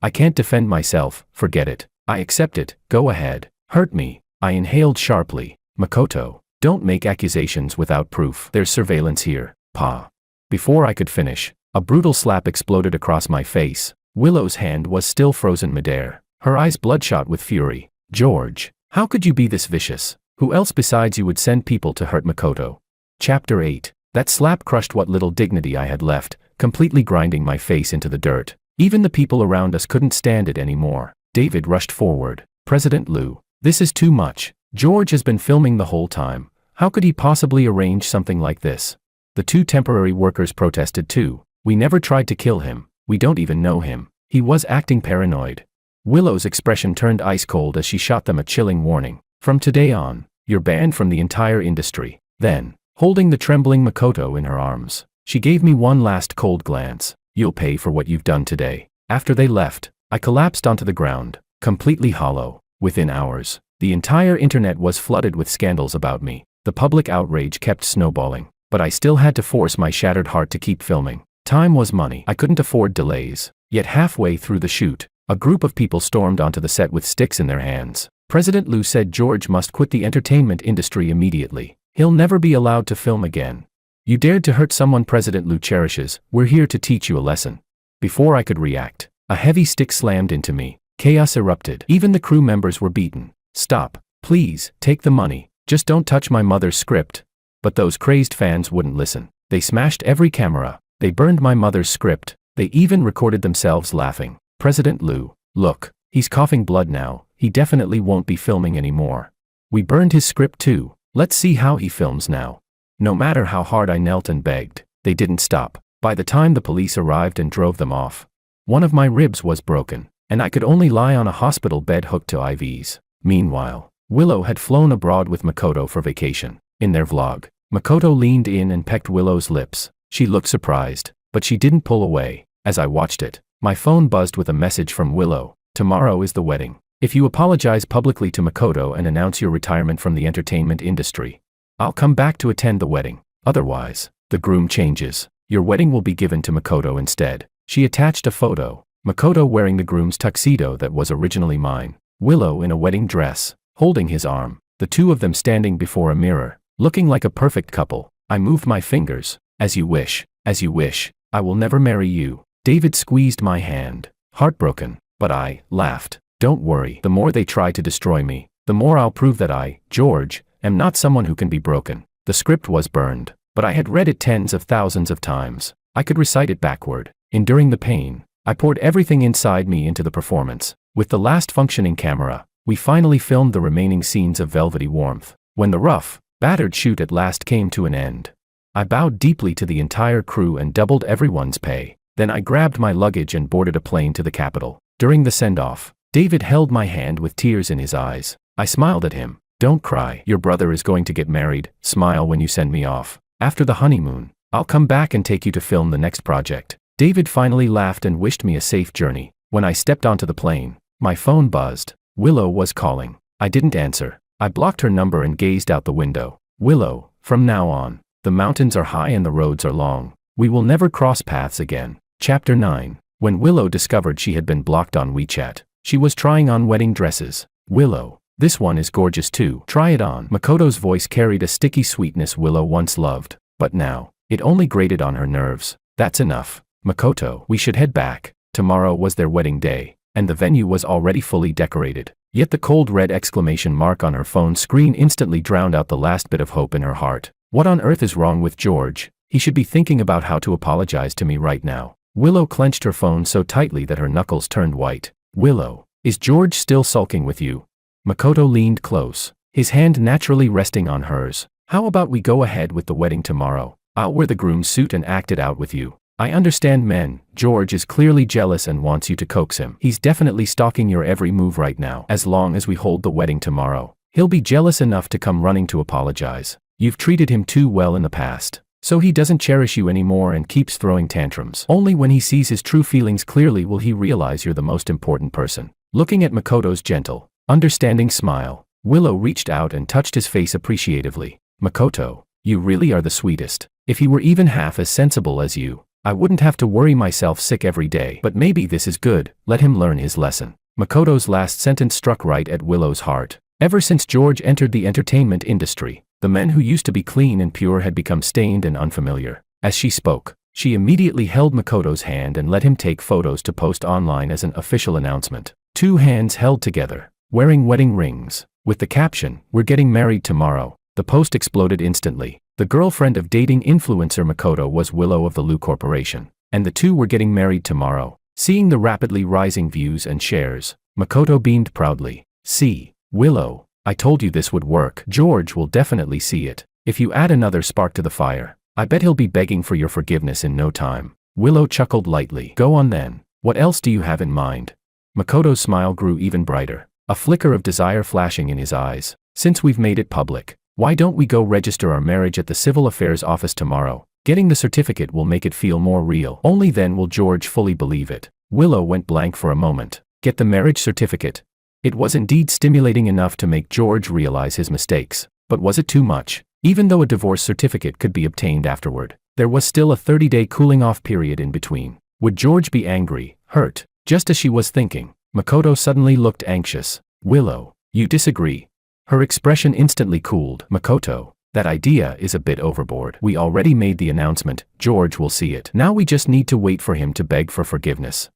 I can't defend myself, forget it. I accept it, go ahead. Hurt me. I inhaled sharply. Makoto, don't make accusations without proof. There's surveillance here, Pa. Before I could finish, a brutal slap exploded across my face. Willow's hand was still frozen midair, her eyes bloodshot with fury. George, how could you be this vicious? Who else besides you would send people to hurt Makoto? Chapter 8. That slap crushed what little dignity I had left, completely grinding my face into the dirt. Even the people around us couldn't stand it anymore. David rushed forward. President Lu, this is too much. George has been filming the whole time. How could he possibly arrange something like this? The two temporary workers protested too. We never tried to kill him. We don't even know him. He was acting paranoid. Willow's expression turned ice cold as she shot them a chilling warning. From today on, you're banned from the entire industry. Then, holding the trembling Makoto in her arms, she gave me one last cold glance. You'll pay for what you've done today. After they left, I collapsed onto the ground, completely hollow. Within hours, the entire internet was flooded with scandals about me. The public outrage kept snowballing, but I still had to force my shattered heart to keep filming. Time was money. I couldn't afford delays. Yet halfway through the shoot, a group of people stormed onto the set with sticks in their hands. President Liu said George must quit the entertainment industry immediately. He'll never be allowed to film again. You dared to hurt someone President Liu cherishes. We're here to teach you a lesson. Before I could react, a heavy stick slammed into me. Chaos erupted. Even the crew members were beaten. Stop. Please, take the money. Just don't touch my mother's script. But those crazed fans wouldn't listen. They smashed every camera. They burned my mother's script. They even recorded themselves laughing. President Liu, look, he's coughing blood now. He definitely won't be filming anymore. We burned his script too. Let's see how he films now. No matter how hard I knelt and begged, they didn't stop. By the time the police arrived and drove them off, one of my ribs was broken, and I could only lie on a hospital bed hooked to IVs. Meanwhile, Willow had flown abroad with Makoto for vacation. In their vlog, Makoto leaned in and pecked Willow's lips. She looked surprised, but she didn't pull away. As I watched it, my phone buzzed with a message from Willow. Tomorrow is the wedding. If you apologize publicly to Makoto and announce your retirement from the entertainment industry, I'll come back to attend the wedding. Otherwise, the groom changes. Your wedding will be given to Makoto instead. She attached a photo. Makoto wearing the groom's tuxedo that was originally mine. Willow in a wedding dress, holding his arm. The two of them standing before a mirror, looking like a perfect couple. I moved my fingers. As you wish. As you wish. I will never marry you. David squeezed my hand, heartbroken, but I laughed. Don't worry. The more they try to destroy me, the more I'll prove that I, George, am not someone who can be broken. The script was burned, but I had read it tens of thousands of times. I could recite it backward. Enduring the pain, I poured everything inside me into the performance. With the last functioning camera, we finally filmed the remaining scenes of velvety warmth. When the rough, battered shoot at last came to an end, I bowed deeply to the entire crew and doubled everyone's pay. Then I grabbed my luggage and boarded a plane to the capital. During the send-off, David held my hand with tears in his eyes. I smiled at him. Don't cry. Your brother is going to get married. Smile when you send me off. After the honeymoon, I'll come back and take you to film the next project. David finally laughed and wished me a safe journey. When I stepped onto the plane, my phone buzzed. Willow was calling. I didn't answer. I blocked her number and gazed out the window. Willow, from now on, the mountains are high and the roads are long. We will never cross paths again. Chapter 9. When Willow discovered she had been blocked on WeChat, she was trying on wedding dresses. Willow, this one is gorgeous too. Try it on. Makoto's voice carried a sticky sweetness Willow once loved, but now, it only grated on her nerves. That's enough. Makoto, we should head back. Tomorrow was their wedding day, and the venue was already fully decorated. Yet the cold red exclamation mark on her phone screen instantly drowned out the last bit of hope in her heart. What on earth is wrong with George? He should be thinking about how to apologize to me right now. Willow clenched her phone so tightly that her knuckles turned white. Willow, is George still sulking with you? Makoto leaned close, his hand naturally resting on hers. How about we go ahead with the wedding tomorrow? I'll wear the groom's suit and act it out with you. I understand men. George is clearly jealous and wants you to coax him. He's definitely stalking your every move right now. As long as we hold the wedding tomorrow, he'll be jealous enough to come running to apologize. You've treated him too well in the past, so he doesn't cherish you anymore and keeps throwing tantrums. Only when he sees his true feelings clearly will he realize you're the most important person. Looking at Makoto's gentle, understanding smile, Willow reached out and touched his face appreciatively. Makoto, you really are the sweetest. If he were even half as sensible as you, I wouldn't have to worry myself sick every day. But maybe this is good. Let him learn his lesson. Makoto's last sentence struck right at Willow's heart. Ever since George entered the entertainment industry, the men who used to be clean and pure had become stained and unfamiliar. As she spoke, she immediately held Makoto's hand and let him take photos to post online as an official announcement. Two hands held together, wearing wedding rings. With the caption, "We're getting married tomorrow," the post exploded instantly. The girlfriend of dating influencer Makoto was Willow of the Liu Corporation, and the two were getting married tomorrow. Seeing the rapidly rising views and shares, Makoto beamed proudly. See, Willow, I told you this would work. George will definitely see it. If you add another spark to the fire, I bet he'll be begging for your forgiveness in no time. Willow chuckled lightly. Go on then. What else do you have in mind? Makoto's smile grew even brighter, a flicker of desire flashing in his eyes. Since we've made it public, why don't we go register our marriage at the Civil Affairs office tomorrow? Getting the certificate will make it feel more real. Only then will George fully believe it. Willow went blank for a moment. Get the marriage certificate? It was indeed stimulating enough to make George realize his mistakes. But was it too much? Even though a divorce certificate could be obtained afterward, there was still a 30-day cooling-off period in between. Would George be angry, hurt? Just as she was thinking, Makoto suddenly looked anxious. Willow, you disagree? Her expression instantly cooled. Makoto, that idea is a bit overboard. We already made the announcement, George will see it. Now we just need to wait for him to beg for forgiveness.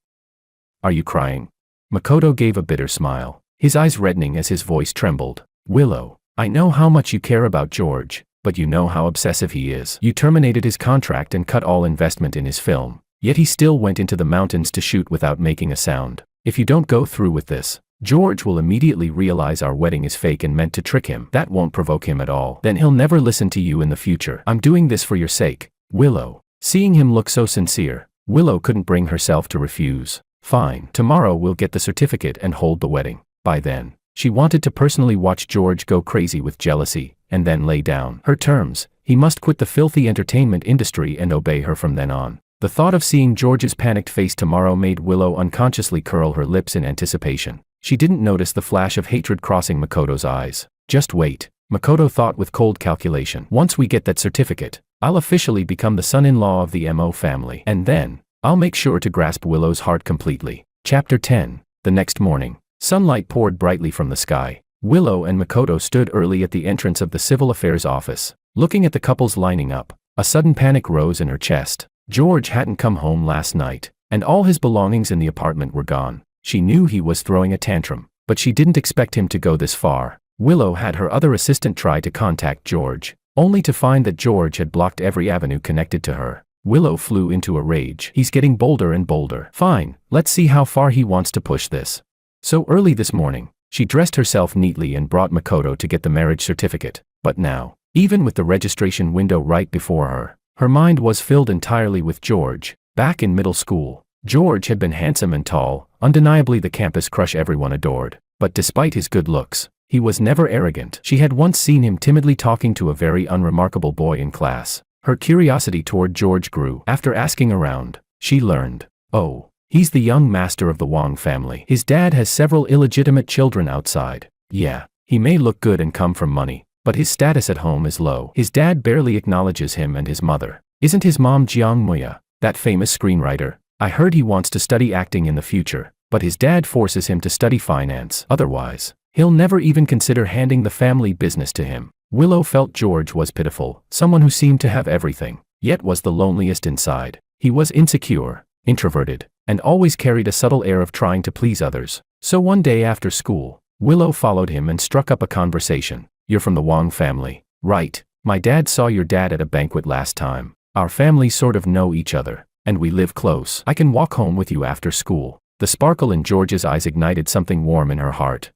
Are you crying? Makoto gave a bitter smile, his eyes reddening as his voice trembled. Willow, I know how much you care about George, but you know how obsessive he is. You terminated his contract and cut all investment in his film, yet he still went into the mountains to shoot without making a sound. If you don't go through with this, George will immediately realize our wedding is fake and meant to trick him. That won't provoke him at all. Then he'll never listen to you in the future. I'm doing this for your sake, Willow. Seeing him look so sincere, Willow couldn't bring herself to refuse. Fine, tomorrow we'll get the certificate and hold the wedding. By then, she wanted to personally watch George go crazy with jealousy, and then lay down her terms. He must quit the filthy entertainment industry and obey her from then on. The thought of seeing George's panicked face tomorrow made Willow unconsciously curl her lips in anticipation. She didn't notice the flash of hatred crossing Makoto's eyes. Just wait, Makoto thought with cold calculation. Once we get that certificate, I'll officially become the son-in-law of the MO family. And then, I'll make sure to grasp Willow's heart completely. Chapter 10. The next morning, sunlight poured brightly from the sky. Willow and Makoto stood early at the entrance of the Civil Affairs office. Looking at the couples lining up, a sudden panic rose in her chest. George hadn't come home last night, and all his belongings in the apartment were gone. She knew he was throwing a tantrum, but she didn't expect him to go this far. Willow had her other assistant try to contact George, only to find that George had blocked every avenue connected to her. Willow flew into a rage. He's getting bolder and bolder. Fine, let's see how far he wants to push this. So early this morning, she dressed herself neatly and brought Makoto to get the marriage certificate. But now, even with the registration window right before her, her mind was filled entirely with George. Back in middle school, George had been handsome and tall, undeniably the campus crush everyone adored. But despite his good looks, he was never arrogant. She had once seen him timidly talking to a very unremarkable boy in class. Her curiosity toward George grew. After asking around, she learned, oh, he's the young master of the Wong family. His dad has several illegitimate children outside. Yeah, he may look good and come from money, but his status at home is low. His dad barely acknowledges him and his mother. Isn't his mom Jiang Muya, that famous screenwriter? I heard he wants to study acting in the future, but his dad forces him to study finance. Otherwise, he'll never even consider handing the family business to him. Willow felt George was pitiful, someone who seemed to have everything, yet was the loneliest inside. He was insecure, introverted, and always carried a subtle air of trying to please others. So one day after school, Willow followed him and struck up a conversation. You're from the Wong family, right? My dad saw your dad at a banquet last time. Our families sort of know each other, and we live close. I can walk home with you after school. The sparkle in George's eyes ignited something warm in her heart.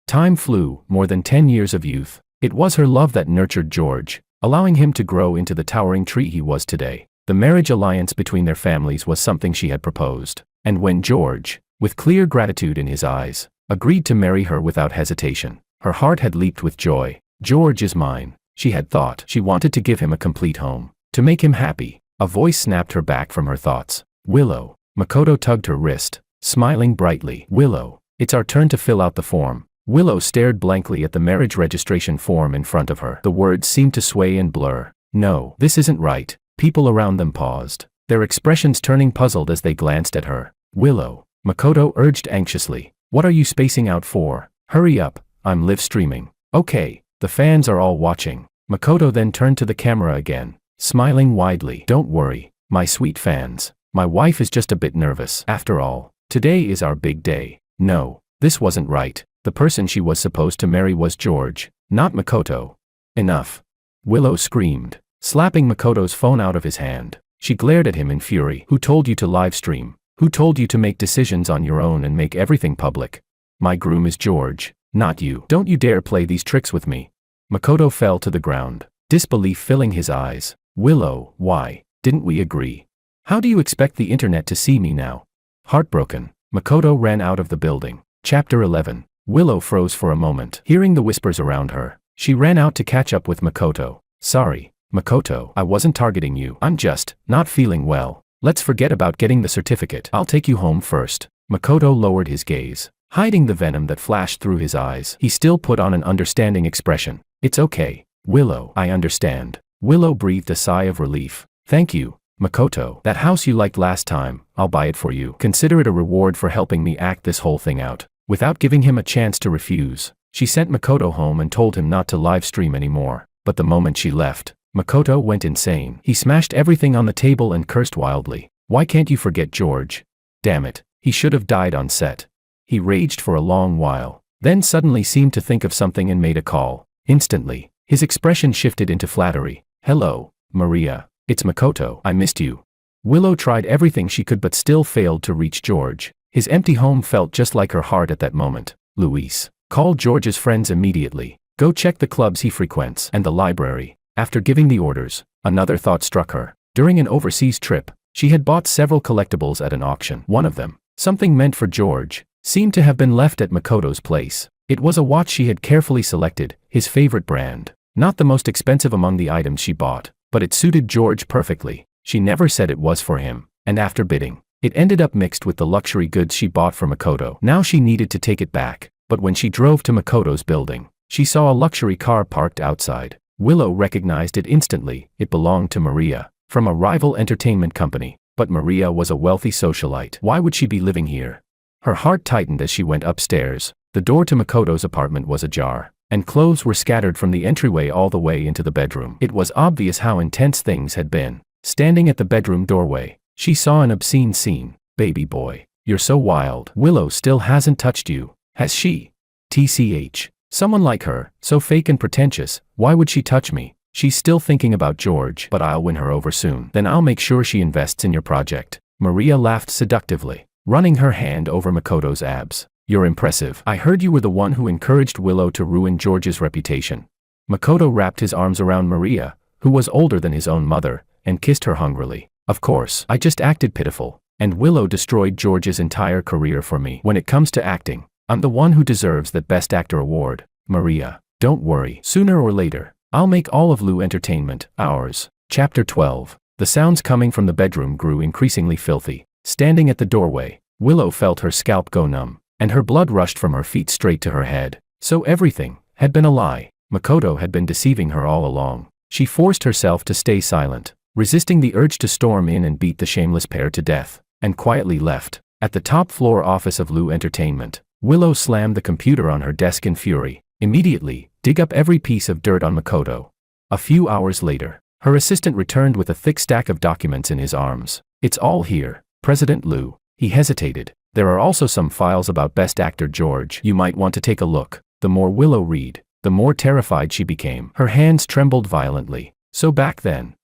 Time flew, more than 10 years of youth. It was her love that nurtured George, allowing him to grow into the towering tree he was today. The marriage alliance between their families was something she had proposed. And when George, with clear gratitude in his eyes, agreed to marry her without hesitation, her heart had leaped with joy. George is mine, she had thought. She wanted to give him a complete home, to make him happy. A voice snapped her back from her thoughts. Willow. Makoto tugged her wrist, smiling brightly. Willow, it's our turn to fill out the form. Willow stared blankly at the marriage registration form in front of her. The words seemed to sway and blur. No, this isn't right. People around them paused, their expressions turning puzzled as they glanced at her. Willow, Makoto urged anxiously. What are you spacing out for? Hurry up, I'm live streaming. Okay, the fans are all watching. Makoto then turned to the camera again, smiling widely. Don't worry, my sweet fans. My wife is just a bit nervous. After all, today is our big day. No, this wasn't right. The person she was supposed to marry was George, not Makoto. Enough. Willow screamed, slapping Makoto's phone out of his hand. She glared at him in fury. Who told you to live stream? Who told you to make decisions on your own and make everything public? My groom is George, not you. Don't you dare play these tricks with me. Makoto fell to the ground, disbelief filling his eyes. Willow, why didn't we agree? How do you expect the internet to see me now? Heartbroken, Makoto ran out of the building. Chapter 11. Willow froze for a moment. Hearing the whispers around her, she ran out to catch up with Makoto. Sorry, Makoto, I wasn't targeting you. I'm just not feeling well. Let's forget about getting the certificate. I'll take you home first. Makoto lowered his gaze. Hiding the venom that flashed through his eyes, he still put on an understanding expression. It's okay, Willow, I understand. Willow breathed a sigh of relief. Thank you, Makoto. That house you liked last time, I'll buy it for you. Consider it a reward for helping me act this whole thing out. Without giving him a chance to refuse, she sent Makoto home and told him not to live stream anymore. But the moment she left, Makoto went insane. He smashed everything on the table and cursed wildly. Why can't you forget George? Damn it, he should have died on set. He raged for a long while, then suddenly seemed to think of something and made a call. Instantly, his expression shifted into flattery. Hello, Maria. It's Makoto. I missed you. Willow tried everything she could but still failed to reach George. His empty home felt just like her heart at that moment. Luis, call George's friends immediately. Go check the clubs he frequents and the library. After giving the orders, another thought struck her. During an overseas trip, she had bought several collectibles at an auction. One of them, something meant for George, seemed to have been left at Makoto's place. It was a watch she had carefully selected, his favorite brand. Not the most expensive among the items she bought, but it suited George perfectly. She never said it was for him, and after bidding, it ended up mixed with the luxury goods she bought for Makoto. Now she needed to take it back, but when she drove to Makoto's building, she saw a luxury car parked outside. Willow recognized it instantly. It belonged to Maria, from a rival entertainment company, but Maria was a wealthy socialite. Why would she be living here? Her heart tightened as she went upstairs. The door to Makoto's apartment was ajar, and clothes were scattered from the entryway all the way into the bedroom. It was obvious how intense things had been. Standing at the bedroom doorway, she saw an obscene scene. Baby boy, you're so wild. Willow still hasn't touched you, has she? TCH. Someone like her, so fake and pretentious, why would she touch me? She's still thinking about George, but I'll win her over soon. Then I'll make sure she invests in your project. Maria laughed seductively, running her hand over Makoto's abs. You're impressive. I heard you were the one who encouraged Willow to ruin George's reputation. Makoto wrapped his arms around Maria, who was older than his own mother, and kissed her hungrily. Of course, I just acted pitiful, and Willow destroyed George's entire career for me. When it comes to acting, I'm the one who deserves that Best Actor award. Maria, don't worry. Sooner or later, I'll make all of Lu Entertainment ours. Chapter 12. The sounds coming from the bedroom grew increasingly filthy. Standing at the doorway, Willow felt her scalp go numb, and her blood rushed from her feet straight to her head. So everything had been a lie. Makoto had been deceiving her all along. She forced herself to stay silent, resisting the urge to storm in and beat the shameless pair to death, and quietly left. At the top floor office of Lu Entertainment, Willow slammed the computer on her desk in fury. Immediately, dig up every piece of dirt on Makoto. A few hours later, her assistant returned with a thick stack of documents in his arms. It's all here, President Lu. He hesitated. There are also some files about Best Actor George. You might want to take a look. The more Willow read, the more terrified she became. Her hands trembled violently. So back then,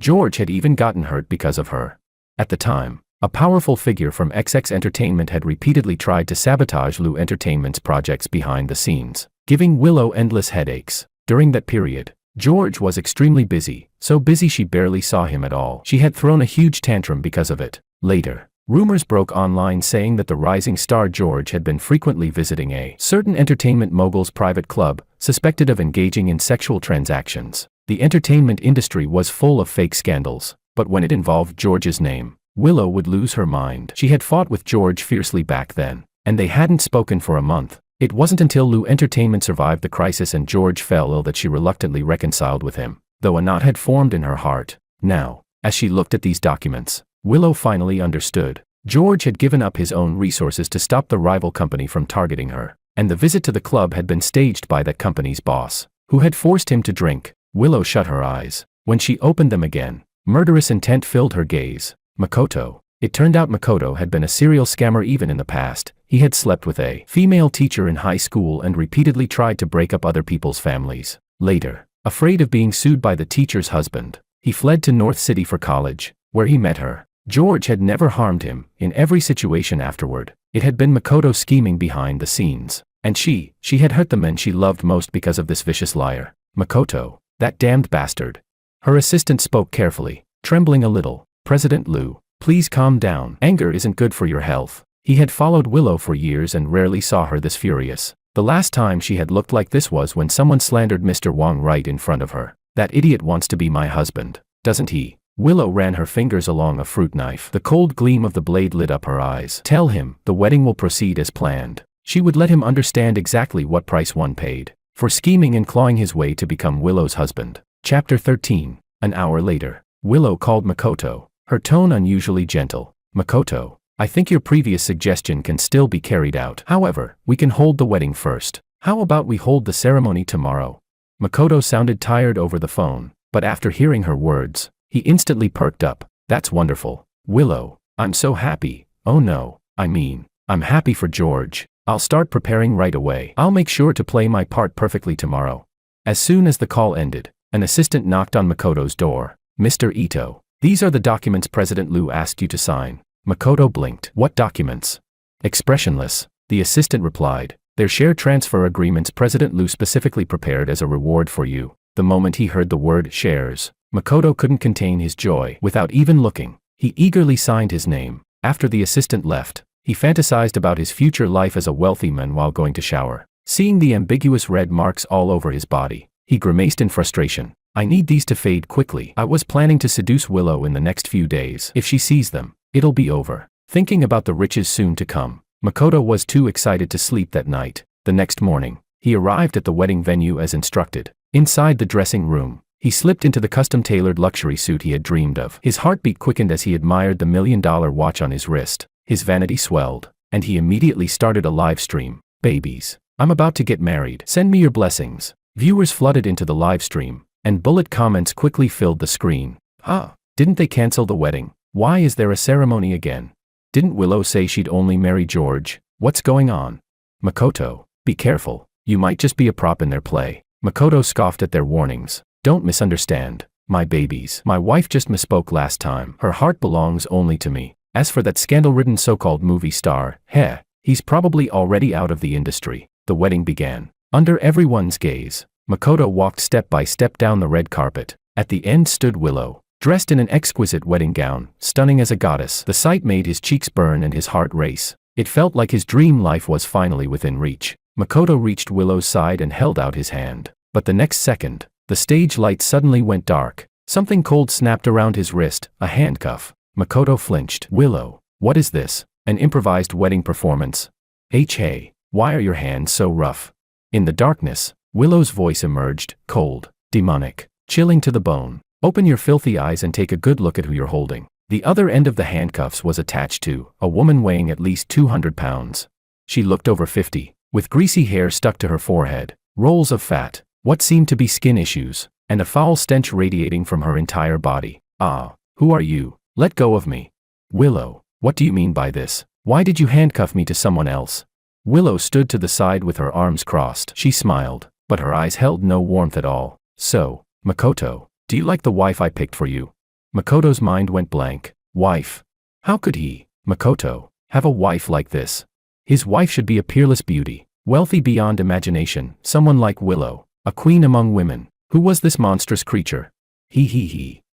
George had even gotten hurt because of her. At the time, a powerful figure from XX Entertainment had repeatedly tried to sabotage Lu Entertainment's projects behind the scenes, giving Willow endless headaches. During that period, George was extremely busy, so busy she barely saw him at all. She had thrown a huge tantrum because of it. Later, rumors broke online saying that the rising star George had been frequently visiting a certain entertainment mogul's private club, suspected of engaging in sexual transactions. The entertainment industry was full of fake scandals, but when it involved George's name, Willow would lose her mind. She had fought with George fiercely back then, and they hadn't spoken for a month. It wasn't until Lu Entertainment survived the crisis and George fell ill that she reluctantly reconciled with him, though a knot had formed in her heart. Now, as she looked at these documents, Willow finally understood. George had given up his own resources to stop the rival company from targeting her, and the visit to the club had been staged by that company's boss, who had forced him to drink. Willow shut her eyes. When she opened them again, murderous intent filled her gaze. Makoto. It turned out Makoto had been a serial scammer even in the past. He had slept with a female teacher in high school and repeatedly tried to break up other people's families. Later, afraid of being sued by the teacher's husband, he fled to North City for college, where he met her. George had never harmed him. In every situation afterward, it had been Makoto scheming behind the scenes. And she had hurt the men she loved most because of this vicious liar. Makoto, that damned bastard. Her assistant spoke carefully, trembling a little. President Lu, please calm down. Anger isn't good for your health. He had followed Willow for years and rarely saw her this furious. The last time she had looked like this was when someone slandered Mr. Wang right in front of her. That idiot wants to be my husband, doesn't he? Willow ran her fingers along a fruit knife. The cold gleam of the blade lit up her eyes. Tell him, the wedding will proceed as planned. She would let him understand exactly what price one paid for scheming and clawing his way to become Willow's husband. Chapter 13. An hour later, Willow called Makoto, her tone unusually gentle. Makoto, I think your previous suggestion can still be carried out. However, we can hold the wedding first. How about we hold the ceremony tomorrow? Makoto sounded tired over the phone, but after hearing her words, he instantly perked up. That's wonderful. Willow, I'm so happy. Oh no, I'm happy for George. I'll start preparing right away. I'll make sure to play my part perfectly tomorrow. As soon as the call ended, an assistant knocked on Makoto's door. Mr. Ito, these are the documents President Liu asked you to sign. Makoto blinked. What documents? Expressionless, the assistant replied. They're share transfer agreements President Liu specifically prepared as a reward for you. The moment he heard the word shares, Makoto couldn't contain his joy. Without even looking, he eagerly signed his name. After the assistant left, he fantasized about his future life as a wealthy man while going to shower. Seeing the ambiguous red marks all over his body, he grimaced in frustration. I need these to fade quickly. I was planning to seduce Willow in the next few days. If she sees them, it'll be over. Thinking about the riches soon to come, Makoto was too excited to sleep that night. The next morning, he arrived at the wedding venue as instructed. Inside the dressing room, he slipped into the custom-tailored luxury suit he had dreamed of. His heartbeat quickened as he admired the $1 million watch on his wrist. His vanity swelled, and he immediately started a live stream. Babies, I'm about to get married. Send me your blessings. Viewers flooded into the live stream, and bullet comments quickly filled the screen. Didn't they cancel the wedding? Why is there a ceremony again? Didn't Willow say she'd only marry George? What's going on? Makoto, be careful. You might just be a prop in their play. Makoto scoffed at their warnings. Don't misunderstand. My babies. My wife just misspoke last time. Her heart belongs only to me. As for that scandal-ridden so-called movie star, he's probably already out of the industry. The wedding began. Under everyone's gaze, Makoto walked step by step down the red carpet. At the end stood Willow, dressed in an exquisite wedding gown, stunning as a goddess. The sight made his cheeks burn and his heart race. It felt like his dream life was finally within reach. Makoto reached Willow's side and held out his hand. But the next second, the stage lights suddenly went dark. Something cold snapped around his wrist, a handcuff. Makoto flinched. Willow, what is this? An improvised wedding performance? Hey, why are your hands so rough? In the darkness, Willow's voice emerged, cold, demonic, chilling to the bone. Open your filthy eyes and take a good look at who you're holding. The other end of the handcuffs was attached to a woman weighing at least 200 pounds. She looked over 50, with greasy hair stuck to her forehead, rolls of fat, what seemed to be skin issues, and a foul stench radiating from her entire body. Who are you? Let go of me. Willow, what do you mean by this? Why did you handcuff me to someone else? Willow stood to the side with her arms crossed. She smiled, but her eyes held no warmth at all. So, Makoto, do you like the wife I picked for you? Makoto's mind went blank. Wife? How could he, Makoto, have a wife like this? His wife should be a peerless beauty, wealthy beyond imagination, someone like Willow, a queen among women. Who was this monstrous creature?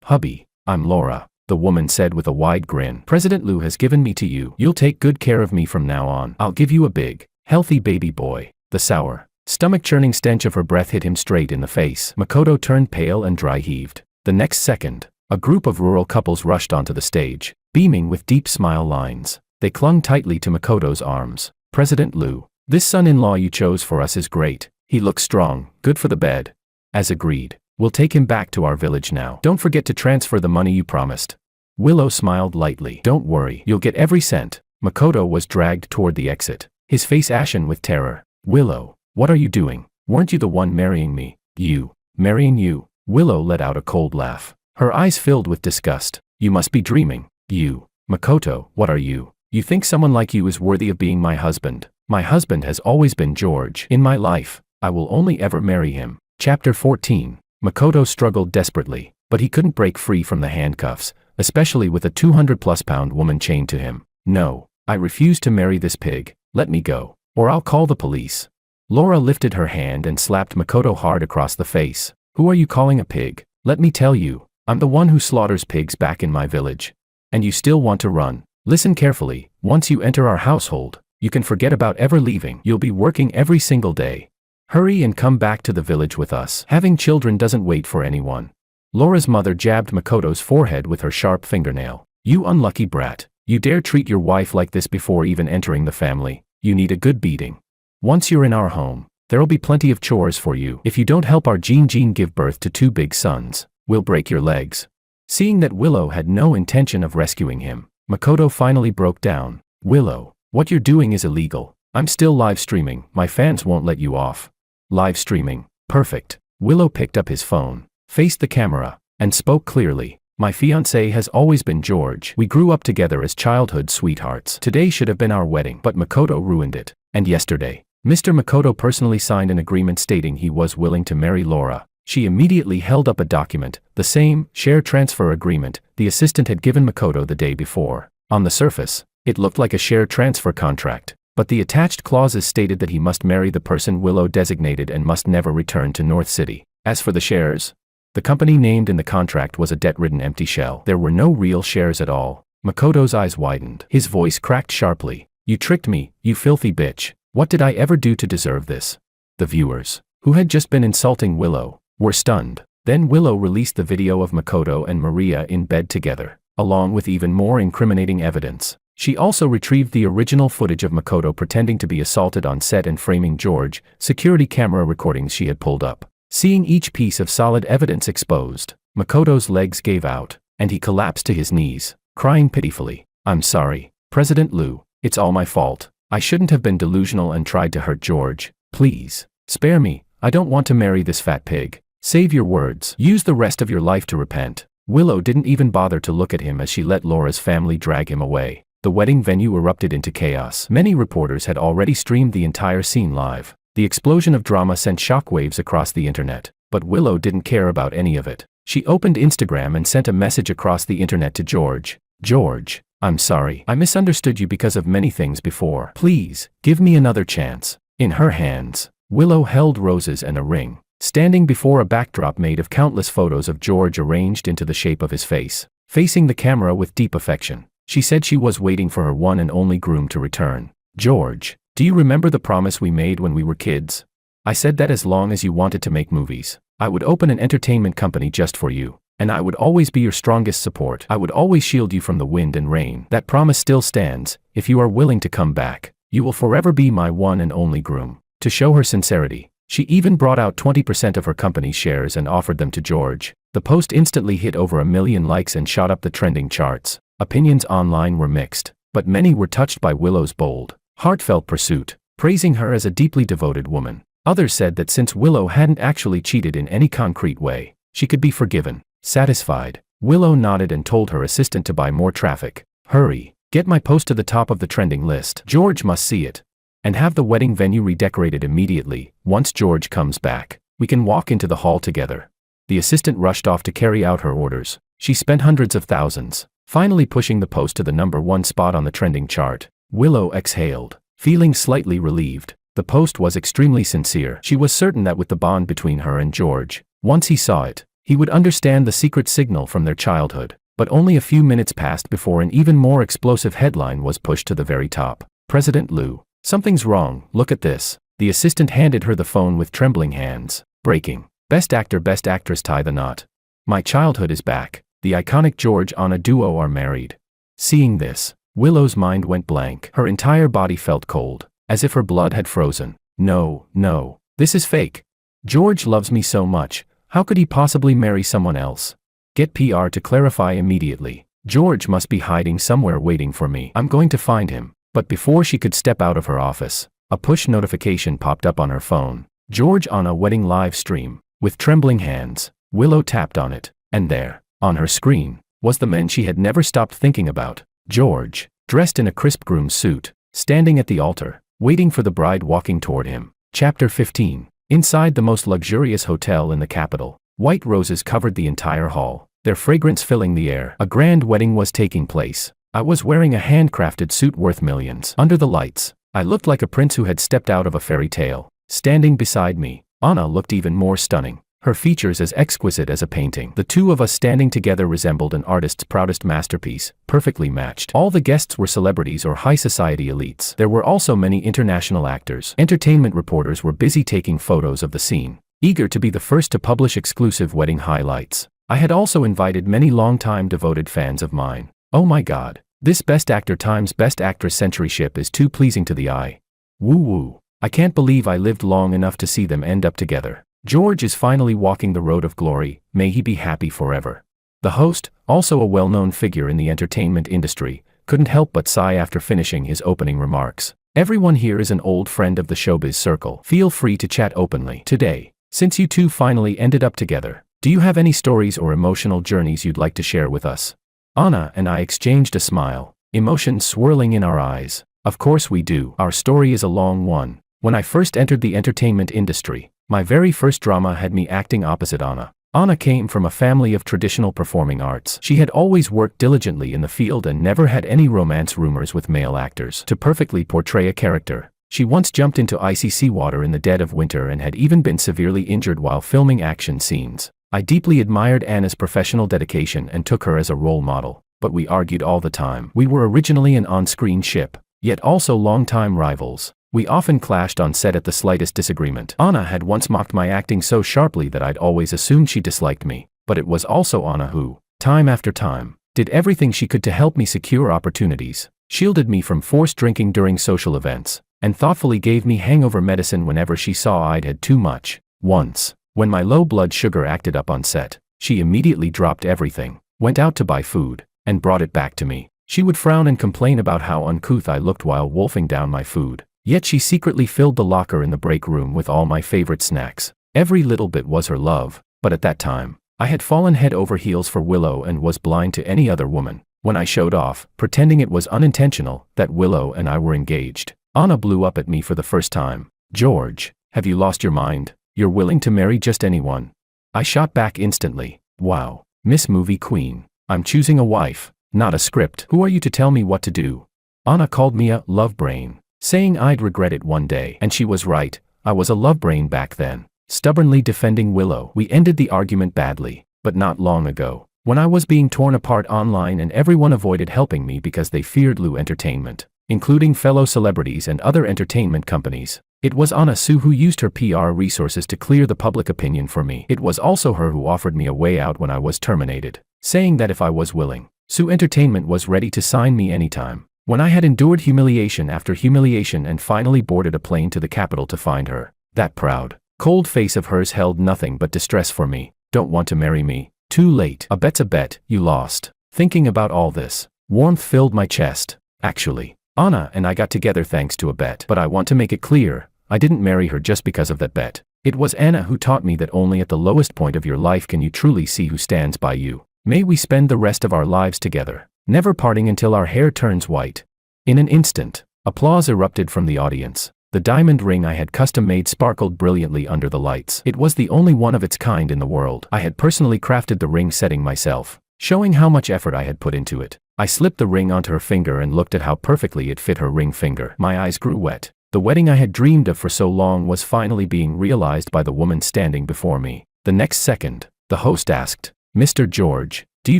Hubby, I'm Laura, the woman said with a wide grin. President Liu has given me to you. You'll take good care of me from now on. I'll give you a big, healthy baby boy. The sour, stomach-churning stench of her breath hit him straight in the face. Makoto turned pale and dry-heaved. The next second, a group of rural couples rushed onto the stage, beaming with deep smile lines. They clung tightly to Makoto's arms. President Liu, this son-in-law you chose for us is great. He looks strong, good for the bed. As agreed, we'll take him back to our village now. Don't forget to transfer the money you promised. Willow smiled lightly. Don't worry, you'll get every cent. Makoto was dragged toward the exit, his face ashen with terror. Willow, what are you doing? Weren't you the one marrying me? You. Marrying you? Willow let out a cold laugh. Her eyes filled with disgust. You must be dreaming. You. Makoto, what are you? You think someone like you is worthy of being my husband? My husband has always been George. In my life, I will only ever marry him. Chapter 14. Makoto struggled desperately, but he couldn't break free from the handcuffs, especially with a 200-plus-pound woman chained to him. No, I refuse to marry this pig. Let me go, or I'll call the police. Laura lifted her hand and slapped Makoto hard across the face. Who are you calling a pig? Let me tell you, I'm the one who slaughters pigs back in my village. And you still want to run? Listen carefully. Once you enter our household, you can forget about ever leaving. You'll be working every single day. Hurry and come back to the village with us. Having children doesn't wait for anyone. Laura's mother jabbed Makoto's forehead with her sharp fingernail. You unlucky brat. You dare treat your wife like this before even entering the family. You need a good beating. Once you're in our home, there'll be plenty of chores for you. If you don't help our Jean give birth to 2 big sons, we'll break your legs. Seeing that Willow had no intention of rescuing him, Makoto finally broke down. Willow, what you're doing is illegal. I'm still live streaming. My fans won't let you off. Live streaming. Perfect. Willow picked up his phone, faced the camera, and spoke clearly. My fiancé has always been George. We grew up together as childhood sweethearts. Today should have been our wedding, but Makoto ruined it. And yesterday, Mr. Makoto personally signed an agreement stating he was willing to marry Laura. She immediately held up a document, the same share transfer agreement the assistant had given Makoto the day before. On the surface, it looked like a share transfer contract, but the attached clauses stated that he must marry the person Willow designated and must never return to North City. As for the shares, the company named in the contract was a debt-ridden empty shell. There were no real shares at all. Makoto's eyes widened. His voice cracked sharply. You tricked me, you filthy bitch. What did I ever do to deserve this? The viewers, who had just been insulting Willow, were stunned. Then Willow released the video of Makoto and Maria in bed together, along with even more incriminating evidence. She also retrieved the original footage of Makoto pretending to be assaulted on set and framing George, security camera recordings she had pulled up. Seeing each piece of solid evidence exposed, Makoto's legs gave out, and he collapsed to his knees, crying pitifully. I'm sorry, President Liu, it's all my fault. I shouldn't have been delusional and tried to hurt George. Please, spare me. I don't want to marry this fat pig. Save your words. Use the rest of your life to repent. Willow didn't even bother to look at him as she let Laura's family drag him away. The wedding venue erupted into chaos. Many reporters had already streamed the entire scene live. The explosion of drama sent shockwaves across the internet, but Willow didn't care about any of it. She opened Instagram and sent a message across the internet to George. George, I'm sorry. I misunderstood you because of many things before. Please, give me another chance. In her hands, Willow held roses and a ring, standing before a backdrop made of countless photos of George arranged into the shape of his face. Facing the camera with deep affection, she said she was waiting for her one and only groom to return. George, do you remember the promise we made when we were kids? I said that as long as you wanted to make movies, I would open an entertainment company just for you, and I would always be your strongest support. I would always shield you from the wind and rain. That promise still stands. If you are willing to come back, you will forever be my one and only groom. To show her sincerity, she even brought out 20% of her company's shares and offered them to George. The post instantly hit over 1 million likes and shot up the trending charts. Opinions online were mixed, but many were touched by Willow's bold, heartfelt pursuit, praising her as a deeply devoted woman. Others said that since Willow hadn't actually cheated in any concrete way, she could be forgiven. Satisfied, Willow nodded and told her assistant to buy more traffic. Hurry, get my post to the top of the trending list. George must see it. And have the wedding venue redecorated immediately. Once George comes back, we can walk into the hall together. The assistant rushed off to carry out her orders. She spent hundreds of thousands, finally pushing the post to the #1 spot on the trending chart. Willow exhaled, feeling slightly relieved. The post was extremely sincere. She was certain that with the bond between her and George, once he saw it, he would understand the secret signal from their childhood. But only a few minutes passed before an even more explosive headline was pushed to the very top. President Liu, something's wrong, look at this. The assistant handed her the phone with trembling hands. Breaking. Best actor, best actress tie the knot. My childhood is back. The iconic George Anna duo are married. Seeing this, Willow's mind went blank. Her entire body felt cold, as if her blood had frozen. No, no, this is fake. George loves me so much. How could he possibly marry someone else? Get PR to clarify immediately. George must be hiding somewhere waiting for me. I'm going to find him. But before she could step out of her office, a push notification popped up on her phone. George on a wedding live stream. With trembling hands, Willow tapped on it, and there, on her screen, was the man she had never stopped thinking about. George, dressed in a crisp groom's suit, standing at the altar, waiting for the bride walking toward him. Chapter 15. Inside the most luxurious hotel in the capital, white roses covered the entire hall, their fragrance filling the air. A grand wedding was taking place. I was wearing a handcrafted suit worth millions. Under the lights, I looked like a prince who had stepped out of a fairy tale. Standing beside me, Anna looked even more stunning, her features as exquisite as a painting. The two of us standing together resembled an artist's proudest masterpiece, perfectly matched. All the guests were celebrities or high society elites. There were also many international actors. Entertainment reporters were busy taking photos of the scene, eager to be the first to publish exclusive wedding highlights. I had also invited many long-time devoted fans of mine. Oh my god, this Best Actor times Best Actress centuryship is too pleasing to the eye. Woo woo. I can't believe I lived long enough to see them end up together. George is finally walking the road of glory, may he be happy forever. The host, also a well-known figure in the entertainment industry, couldn't help but sigh after finishing his opening remarks. Everyone here is an old friend of the showbiz circle. Feel free to chat openly. Today, since you two finally ended up together, do you have any stories or emotional journeys you'd like to share with us? Anna and I exchanged a smile, emotions swirling in our eyes. Of course we do. Our story is a long one. When I first entered the entertainment industry, my very first drama had me acting opposite Anna. Anna came from a family of traditional performing arts. She had always worked diligently in the field and never had any romance rumors with male actors. To perfectly portray a character, she once jumped into icy seawater in the dead of winter and had even been severely injured while filming action scenes. I deeply admired Anna's professional dedication and took her as a role model, but we argued all the time. We were originally an on-screen ship, yet also longtime rivals. We often clashed on set at the slightest disagreement. Anna had once mocked my acting so sharply that I'd always assumed she disliked me, but it was also Anna who, time after time, did everything she could to help me secure opportunities, shielded me from forced drinking during social events, and thoughtfully gave me hangover medicine whenever she saw I'd had too much. Once, when my low blood sugar acted up on set, she immediately dropped everything, went out to buy food, and brought it back to me. She would frown and complain about how uncouth I looked while wolfing down my food. Yet she secretly filled the locker in the break room with all my favorite snacks. Every little bit was her love, but at that time, I had fallen head over heels for Willow and was blind to any other woman. When I showed off, pretending it was unintentional, that Willow and I were engaged, Anna blew up at me for the first time. George, have you lost your mind? You're willing to marry just anyone? I shot back instantly. Wow, Miss Movie Queen. I'm choosing a wife, not a script. Who are you to tell me what to do? Anna called me a love brain, saying I'd regret it one day. And she was right, I was a love brain back then. Stubbornly defending Willow, we ended the argument badly, but not long ago, when I was being torn apart online and everyone avoided helping me because they feared Lou Entertainment, including fellow celebrities and other entertainment companies. It was Anna Sue who used her PR resources to clear the public opinion for me. It was also her who offered me a way out when I was terminated, saying that if I was willing, Sue Entertainment was ready to sign me anytime. When I had endured humiliation after humiliation and finally boarded a plane to the capital to find her, that proud, cold face of hers held nothing but distress for me. Don't want to marry me? Too late. A bet's a bet, you lost. Thinking about all this, warmth filled my chest. Actually, Anna and I got together thanks to a bet. But I want to make it clear, I didn't marry her just because of that bet. It was Anna who taught me that only at the lowest point of your life can you truly see who stands by you. May we spend the rest of our lives together, never parting until our hair turns white. In an instant, applause erupted from the audience. The diamond ring I had custom-made sparkled brilliantly under the lights. It was the only one of its kind in the world. I had personally crafted the ring setting myself, showing how much effort I had put into it. I slipped the ring onto her finger and looked at how perfectly it fit her ring finger. My eyes grew wet. The wedding I had dreamed of for so long was finally being realized by the woman standing before me. The next second, the host asked, "Mr. George, do you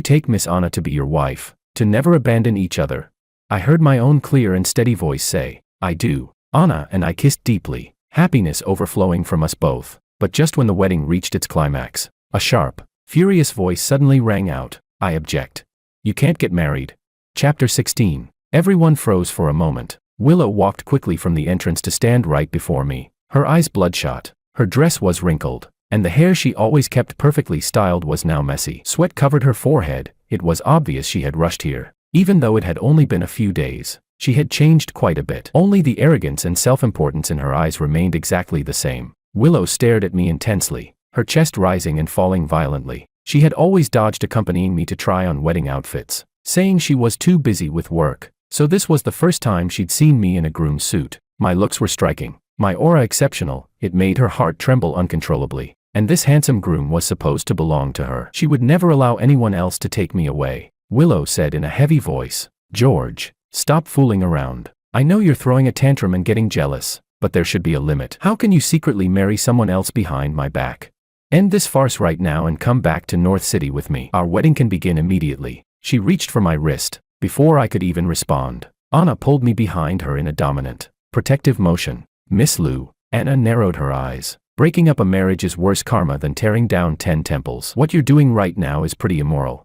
take Miss Anna to be your wife, to never abandon each other?" I heard my own clear and steady voice say, "I do." Anna and I kissed deeply, happiness overflowing from us both. But just when the wedding reached its climax, a sharp, furious voice suddenly rang out, "I object. You can't get married." Chapter 16. Everyone froze for a moment. Willow walked quickly from the entrance to stand right before me, her eyes bloodshot. Her dress was wrinkled, and the hair she always kept perfectly styled was now messy. Sweat covered her forehead. It was obvious she had rushed here. Even though it had only been a few days, she had changed quite a bit. Only the arrogance and self-importance in her eyes remained exactly the same. Willow stared at me intensely, her chest rising and falling violently. She had always dodged accompanying me to try on wedding outfits, saying she was too busy with work. So this was the first time she'd seen me in a groom's suit. My looks were striking, my aura exceptional. It made her heart tremble uncontrollably. And this handsome groom was supposed to belong to her. She would never allow anyone else to take me away. Willow said in a heavy voice, "George, stop fooling around. I know you're throwing a tantrum and getting jealous, but there should be a limit. How can you secretly marry someone else behind my back? End this farce right now and come back to North City with me. Our wedding can begin immediately." She reached for my wrist. Before I could even respond, Anna pulled me behind her in a dominant, protective motion. "Miss Lou." Anna narrowed her eyes. Breaking up a marriage is worse karma than tearing down 10 temples. What you're doing right now is pretty immoral.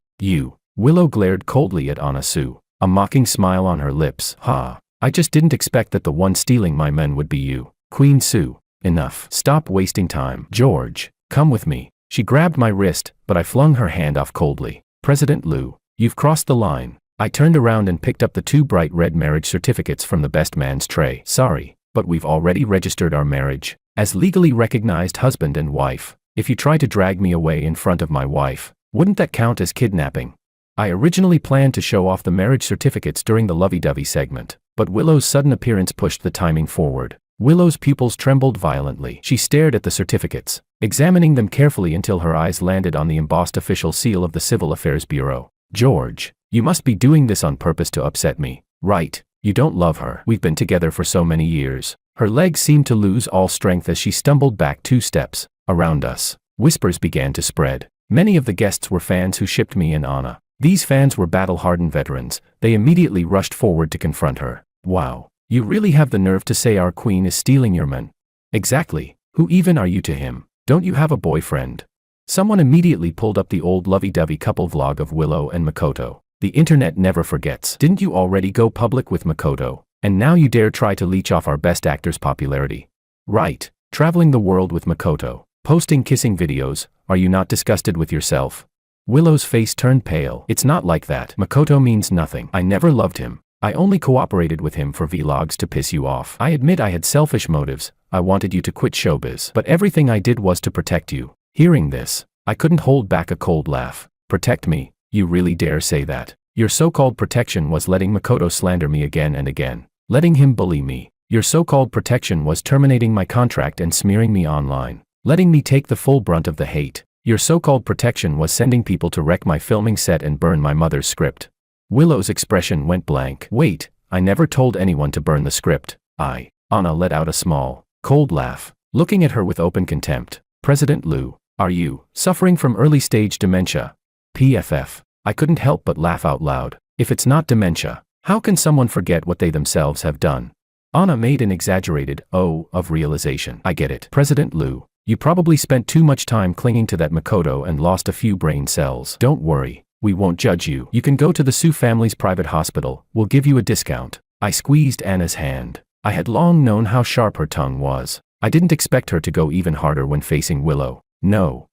Willow glared coldly at Anna Sue, a mocking smile on her lips. Ha! I just didn't expect that the one stealing my men would be you. Queen Sue, enough. Stop wasting time. George, come with me. She grabbed my wrist, but I flung her hand off coldly. President Liu, you've crossed the line. I turned around and picked up the 2 bright red marriage certificates from the best man's tray. Sorry, but we've already registered our marriage as legally recognized husband and wife. If you try to drag me away in front of my wife, wouldn't that count as kidnapping? I originally planned to show off the marriage certificates during the lovey-dovey segment, but Willow's sudden appearance pushed the timing forward. Willow's pupils trembled violently. She stared at the certificates, examining them carefully until her eyes landed on the embossed official seal of the Civil Affairs Bureau. George, you must be doing this on purpose to upset me, right? You don't love her. We've been together for so many years. Her legs seemed to lose all strength as she stumbled back 2 steps. Around us, whispers began to spread. Many of the guests were fans who shipped me and Anna. These fans were battle-hardened veterans. They immediately rushed forward to confront her. Wow, you really have the nerve to say our queen is stealing your men. Exactly. Who even are you to him? Don't you have a boyfriend? Someone immediately pulled up the old lovey-dovey couple vlog of Willow and Makoto. The internet never forgets. Didn't you already go public with Makoto? And now you dare try to leech off our best actor's popularity? Right. Traveling the world with Makoto. Posting kissing videos. Are you not disgusted with yourself? Willow's face turned pale. It's not like that. Makoto means nothing. I never loved him. I only cooperated with him for vlogs to piss you off. I admit I had selfish motives. I wanted you to quit showbiz. But everything I did was to protect you. Hearing this, I couldn't hold back a cold laugh. Protect me? You really dare say that? Your so-called protection was letting Makoto slander me again and again. Letting him bully me. Your so-called protection was terminating my contract and smearing me online. Letting me take the full brunt of the hate. Your so-called protection was sending people to wreck my filming set and burn my mother's script. Willow's expression went blank. Wait, I never told anyone to burn the script. Anna let out a small, cold laugh, looking at her with open contempt. President Liu, are you suffering from early-stage dementia? PFF. I couldn't help but laugh out loud. If it's not dementia, how can someone forget what they themselves have done? Anna made an exaggerated "oh" of realization. I get it. President Liu, you probably spent too much time clinging to that Makoto and lost a few brain cells. Don't worry, we won't judge you. You can go to the Sue family's private hospital. We'll give you a discount. I squeezed Anna's hand. I had long known how sharp her tongue was. I didn't expect her to go even harder when facing Willow. No.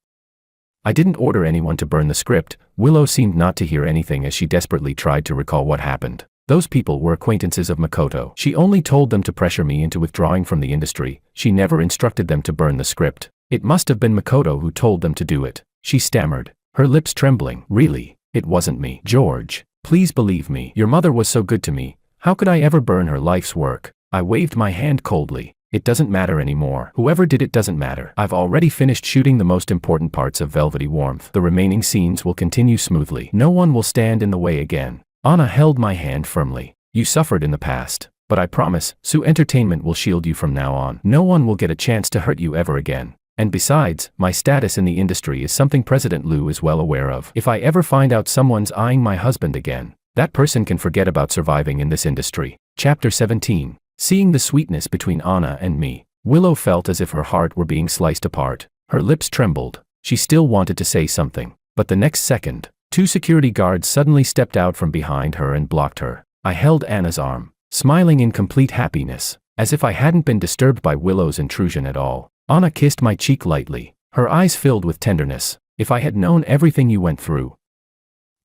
I didn't order anyone to burn the script. Willow seemed not to hear anything as she desperately tried to recall what happened. Those people were acquaintances of Makoto. She only told them to pressure me into withdrawing from the industry. She never instructed them to burn the script. It must have been Makoto who told them to do it. She stammered, her lips trembling. Really, it wasn't me. George, please believe me. Your mother was so good to me. How could I ever burn her life's work? I waved my hand coldly. It doesn't matter anymore. Whoever did it doesn't matter. I've already finished shooting the most important parts of Velvety Warmth. The remaining scenes will continue smoothly. No one will stand in the way again. Anna held my hand firmly. You suffered in the past, but I promise, Sue Entertainment will shield you from now on. No one will get a chance to hurt you ever again. And besides, my status in the industry is something President Liu is well aware of. If I ever find out someone's eyeing my husband again, that person can forget about surviving in this industry. Chapter 17. Seeing the sweetness between Anna and me, Willow felt as if her heart were being sliced apart. Her lips trembled. She still wanted to say something, but the next second, 2 security guards suddenly stepped out from behind her and blocked her. I held Anna's arm, smiling in complete happiness, as if I hadn't been disturbed by Willow's intrusion at all. Anna kissed my cheek lightly, her eyes filled with tenderness. If I had known everything you went through,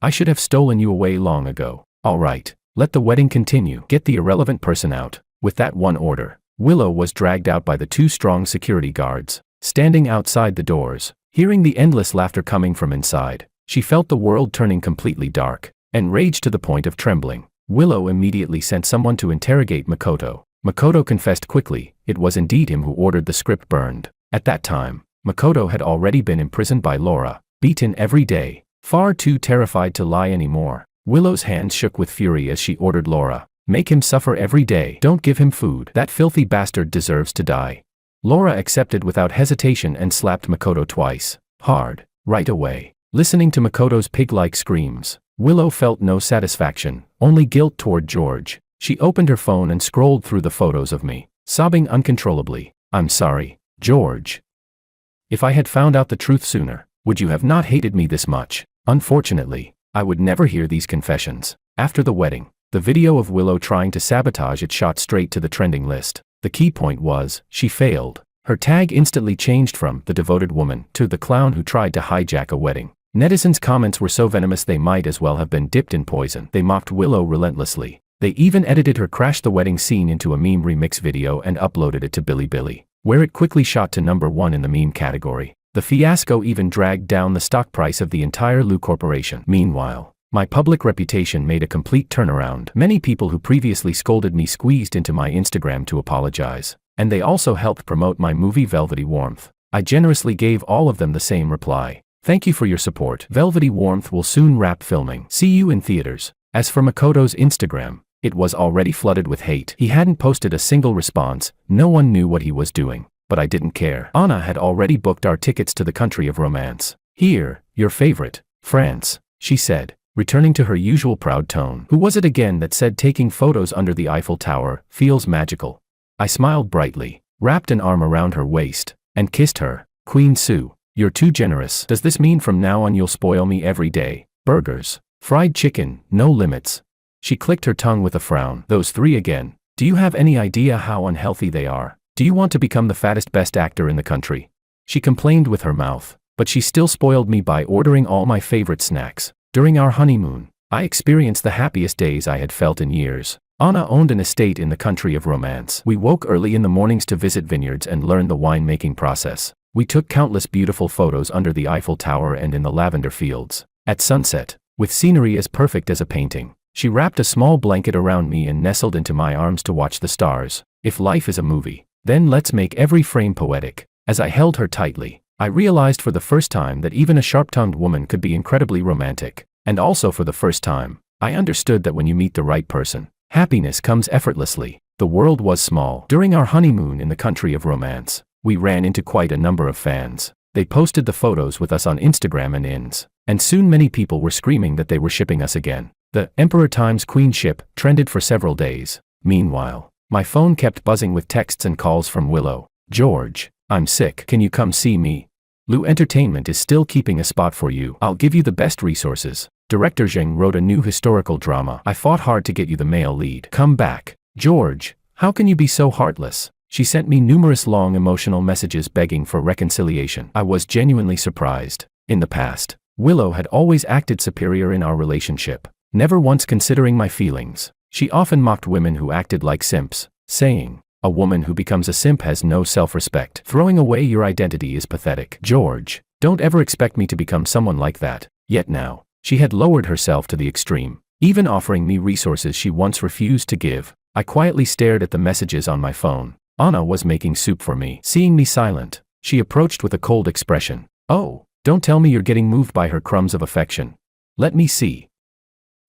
I should have stolen you away long ago. All right, let the wedding continue. Get the irrelevant person out. With that one order, Willow was dragged out by the 2 strong security guards, standing outside the doors. Hearing the endless laughter coming from inside, she felt the world turning completely dark. Enraged to the point of trembling, Willow immediately sent someone to interrogate Makoto. Makoto confessed quickly, it was indeed him who ordered the script burned. At that time, Makoto had already been imprisoned by Laura, beaten every day, far too terrified to lie anymore. Willow's hands shook with fury as she ordered Laura, make him suffer every day. Don't give him food. That filthy bastard deserves to die. Laura accepted without hesitation and slapped Makoto twice, hard, right away. Listening to Makoto's pig-like screams, Willow felt no satisfaction, only guilt toward George. She opened her phone and scrolled through the photos of me, sobbing uncontrollably. I'm sorry, George. If I had found out the truth sooner, would you have not hated me this much? Unfortunately, I would never hear these confessions. After the wedding, the video of Willow trying to sabotage it shot straight to the trending list. The key point was, she failed. Her tag instantly changed from the devoted woman to the clown who tried to hijack a wedding. Netizens' comments were so venomous they might as well have been dipped in poison. They mocked Willow relentlessly. They even edited her crash the wedding scene into a meme remix video and uploaded it to Bilibili, where it quickly shot to #1 in the meme category. The fiasco even dragged down the stock price of the entire Lu Corporation. Meanwhile, my public reputation made a complete turnaround. Many people who previously scolded me squeezed into my Instagram to apologize, and they also helped promote my movie Velvety Warmth. I generously gave all of them the same reply. Thank you for your support. Velvety Warmth will soon wrap filming. See you in theaters. As for Makoto's Instagram, it was already flooded with hate. He hadn't posted a single response, no one knew what he was doing, but I didn't care. Anna had already booked our tickets to the country of romance. Here, your favorite, France, she said, returning to her usual proud tone. Who was it again that said taking photos under the Eiffel Tower feels magical? I smiled brightly, wrapped an arm around her waist, and kissed her. Queen Sue, you're too generous. Does this mean from now on you'll spoil me every day? Burgers, fried chicken, no limits. She clicked her tongue with a frown. Those three again. Do you have any idea how unhealthy they are? Do you want to become the fattest best actor in the country? She complained with her mouth, but she still spoiled me by ordering all my favorite snacks. During our honeymoon, I experienced the happiest days I had felt in years. Anna owned an estate in the country of romance. We woke early in the mornings to visit vineyards and learn the winemaking process. We took countless beautiful photos under the Eiffel Tower and in the lavender fields. At sunset, with scenery as perfect as a painting, she wrapped a small blanket around me and nestled into my arms to watch the stars. If life is a movie, then let's make every frame poetic. As I held her tightly, I realized for the first time that even a sharp-tongued woman could be incredibly romantic. And also for the first time, I understood that when you meet the right person, happiness comes effortlessly. The world was small. During our honeymoon in the country of romance, we ran into quite a number of fans. They posted the photos with us on Instagram and Ins, and soon many people were screaming that they were shipping us again. The Emperor times Queen ship trended for several days. Meanwhile, my phone kept buzzing with texts and calls from Willow. George, I'm sick. Can you come see me? Lu Entertainment is still keeping a spot for you. I'll give you the best resources. Director Zheng wrote a new historical drama. I fought hard to get you the male lead. Come back. George, how can you be so heartless? She sent me numerous long emotional messages begging for reconciliation. I was genuinely surprised. In the past, Willow had always acted superior in our relationship, never once considering my feelings. She often mocked women who acted like simps, saying, "A woman who becomes a simp has no self-respect. Throwing away your identity is pathetic." George, don't ever expect me to become someone like that. Yet now, she had lowered herself to the extreme, even offering me resources she once refused to give. I quietly stared at the messages on my phone. Anna was making soup for me. Seeing me silent, she approached with a cold expression. "Oh, don't tell me you're getting moved by her crumbs of affection. Let me see."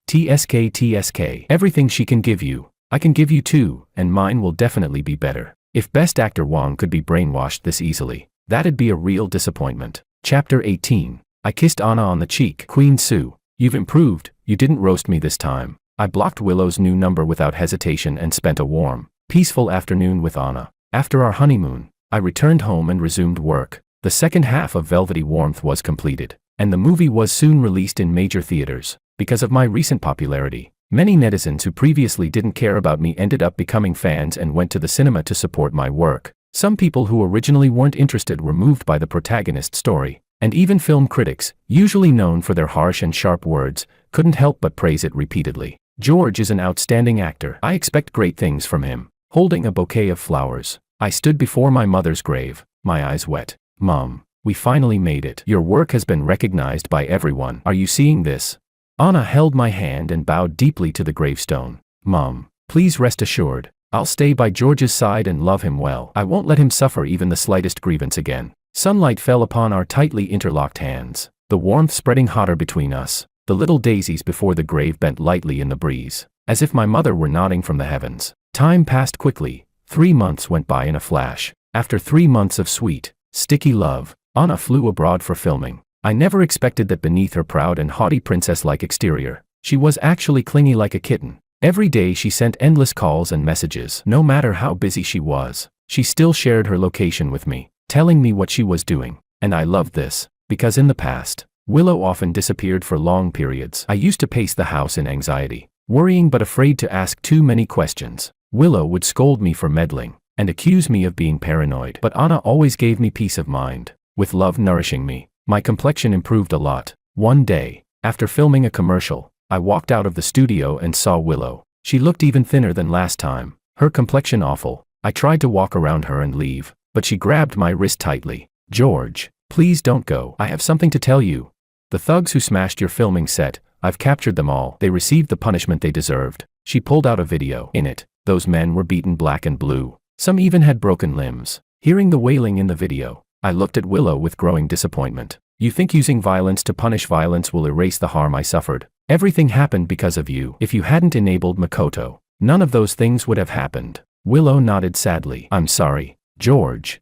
TSK. Everything she can give you, I can give you too, and mine will definitely be better. If Best Actor Wang could be brainwashed this easily, that'd be a real disappointment. Chapter 18. I kissed Anna on the cheek. Queen Sue, you've improved, you didn't roast me this time. I blocked Willow's new number without hesitation and spent a warm, peaceful afternoon with Anna. After our honeymoon, I returned home and resumed work. The second half of Velvety Warmth was completed, and the movie was soon released in major theaters. Because of my recent popularity, many netizens who previously didn't care about me ended up becoming fans and went to the cinema to support my work. Some people who originally weren't interested were moved by the protagonist's story, and even film critics, usually known for their harsh and sharp words, couldn't help but praise it repeatedly. George is an outstanding actor. I expect great things from him. Holding a bouquet of flowers, I stood before my mother's grave, my eyes wet. Mom, we finally made it. Your work has been recognized by everyone. Are you seeing this? Anna held my hand and bowed deeply to the gravestone. Mom, please rest assured, I'll stay by George's side and love him well. I won't let him suffer even the slightest grievance again. Sunlight fell upon our tightly interlocked hands, the warmth spreading hotter between us. The little daisies before the grave bent lightly in the breeze, as if my mother were nodding from the heavens. Time passed quickly. 3 months went by in a flash. After 3 months of sweet, sticky love, Anna flew abroad for filming. I never expected that beneath her proud and haughty princess-like exterior, she was actually clingy like a kitten. Every day she sent endless calls and messages. No matter how busy she was, she still shared her location with me, telling me what she was doing. And I loved this, because in the past, Willow often disappeared for long periods. I used to pace the house in anxiety, worrying but afraid to ask too many questions. Willow would scold me for meddling, and accuse me of being paranoid. But Anna always gave me peace of mind. With love nourishing me, my complexion improved a lot. One day, after filming a commercial, I walked out of the studio and saw Willow. She looked even thinner than last time, her complexion awful. I tried to walk around her and leave, but she grabbed my wrist tightly. "George, please don't go. I have something to tell you. The thugs who smashed your filming set, I've captured them all. They received the punishment they deserved." She pulled out a video. In it, those men were beaten black and blue. Some even had broken limbs. Hearing the wailing in the video, I looked at Willow with growing disappointment. "You think using violence to punish violence will erase the harm I suffered? Everything happened because of you. If you hadn't enabled Makoto, none of those things would have happened." Willow nodded sadly. "I'm sorry, George.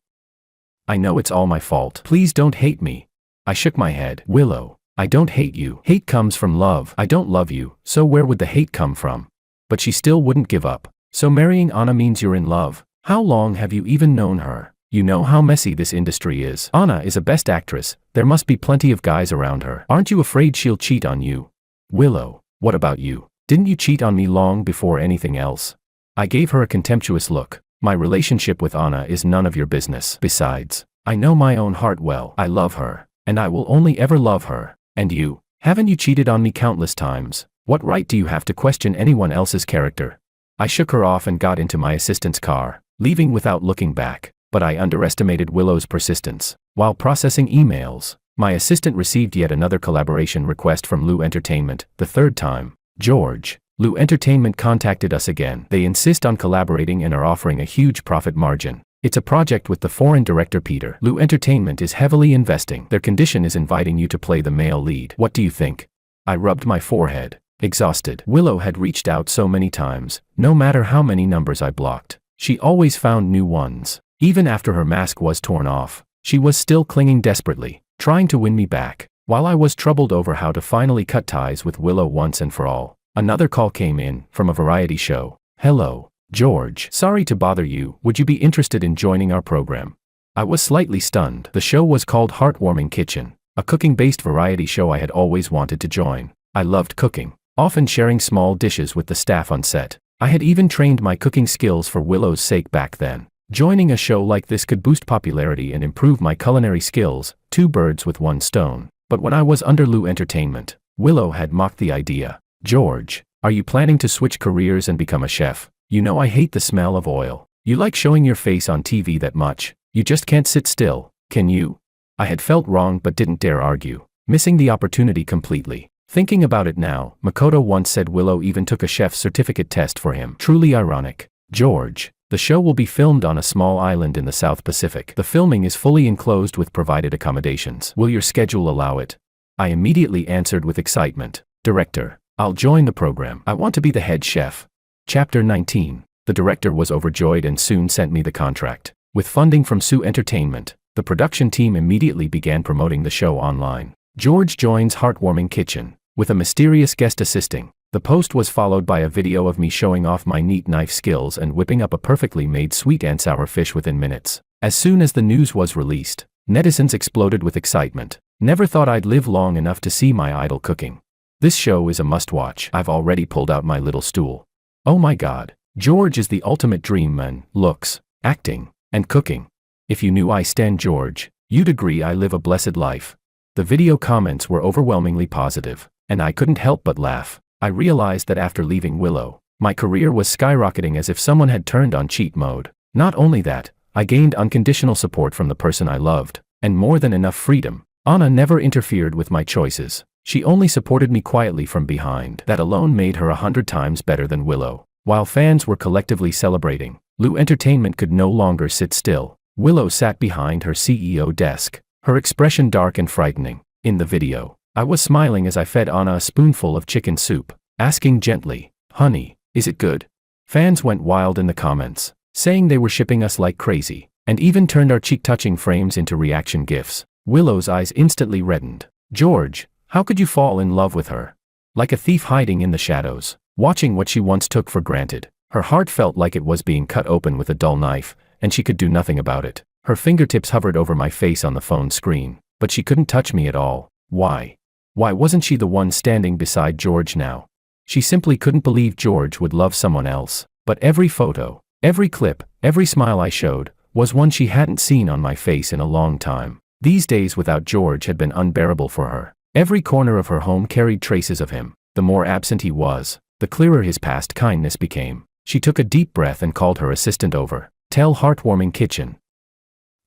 I know it's all my fault. Please don't hate me." I shook my head. "Willow, I don't hate you. Hate comes from love. I don't love you, so where would the hate come from?" But she still wouldn't give up. "So marrying Anna means you're in love? How long have you even known her? You know how messy this industry is. Anna is a best actress. There must be plenty of guys around her. Aren't you afraid she'll cheat on you?" "Willow, what about you? Didn't you cheat on me long before anything else?" I gave her a contemptuous look. "My relationship with Anna is none of your business. Besides, I know my own heart well. I love her, and I will only ever love her. And you, haven't you cheated on me countless times? What right do you have to question anyone else's character?" I shook her off and got into my assistant's car, leaving without looking back. But I underestimated Willow's persistence. While processing emails, my assistant received yet another collaboration request from Lu Entertainment, the third time. "George, Lu Entertainment contacted us again. They insist on collaborating and are offering a huge profit margin. It's a project with the foreign director Peter. Lu Entertainment is heavily investing. Their condition is inviting you to play the male lead. What do you think?" I rubbed my forehead, exhausted. Willow had reached out so many times. No matter how many numbers I blocked, she always found new ones. Even after her mask was torn off, she was still clinging desperately, trying to win me back. While I was troubled over how to finally cut ties with Willow once and for all, another call came in, from a variety show. "Hello, George. Sorry to bother you. Would you be interested in joining our program?" I was slightly stunned. The show was called Heartwarming Kitchen, a cooking-based variety show I had always wanted to join. I loved cooking, often sharing small dishes with the staff on set. I had even trained my cooking skills for Willow's sake back then. Joining a show like this could boost popularity and improve my culinary skills, two birds with one stone. But when I was under Lu Entertainment, Willow had mocked the idea. "George, are you planning to switch careers and become a chef? You know I hate the smell of oil. You like showing your face on TV that much. You just can't sit still, can you?" I had felt wrong but didn't dare argue, missing the opportunity completely. Thinking about it now, Makoto once said Willow even took a chef's certificate test for him. Truly ironic. "George, the show will be filmed on a small island in the South Pacific. The filming is fully enclosed with provided accommodations. Will your schedule allow it?" I immediately answered with excitement. "Director, I'll join the program. I want to be the head chef." Chapter 19. The director was overjoyed and soon sent me the contract. With funding from Su Entertainment, the production team immediately began promoting the show online. George joins Heartwarming Kitchen, with a mysterious guest assisting. The post was followed by a video of me showing off my neat knife skills and whipping up a perfectly made sweet and sour fish within minutes. As soon as the news was released, netizens exploded with excitement. "Never thought I'd live long enough to see my idol cooking. This show is a must-watch." I've already pulled out my little stool. Oh my god, George is the ultimate dream man, looks, acting, and cooking. If you knew I stan George, you'd agree I live a blessed life. The video comments were overwhelmingly positive, and I couldn't help but laugh. I realized that after leaving Willow, my career was skyrocketing as if someone had turned on cheat mode. Not only that, I gained unconditional support from the person I loved, and more than enough freedom. Anna never interfered with my choices. She only supported me quietly from behind. That alone made her 100 times better than Willow. While fans were collectively celebrating, Lu Entertainment could no longer sit still. Willow sat behind her CEO desk, her expression dark and frightening. In the video, I was smiling as I fed Anna a spoonful of chicken soup, asking gently, "Honey, is it good?" Fans went wild in the comments, saying they were shipping us like crazy, and even turned our cheek-touching frames into reaction gifs. Willow's eyes instantly reddened. "George, how could you fall in love with her?" Like a thief hiding in the shadows, watching what she once took for granted, her heart felt like it was being cut open with a dull knife, and she could do nothing about it. Her fingertips hovered over my face on the phone screen, but she couldn't touch me at all. Why? Why wasn't she the one standing beside George now? She simply couldn't believe George would love someone else. But every photo, every clip, every smile I showed, was one she hadn't seen on my face in a long time. These days without George had been unbearable for her. Every corner of her home carried traces of him. The more absent he was, the clearer his past kindness became. She took a deep breath and called her assistant over. "Tell Heartwarming Kitchen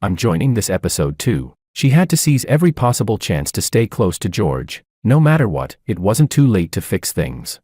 I'm joining this episode too." She had to seize every possible chance to stay close to George. No matter what, it wasn't too late to fix things.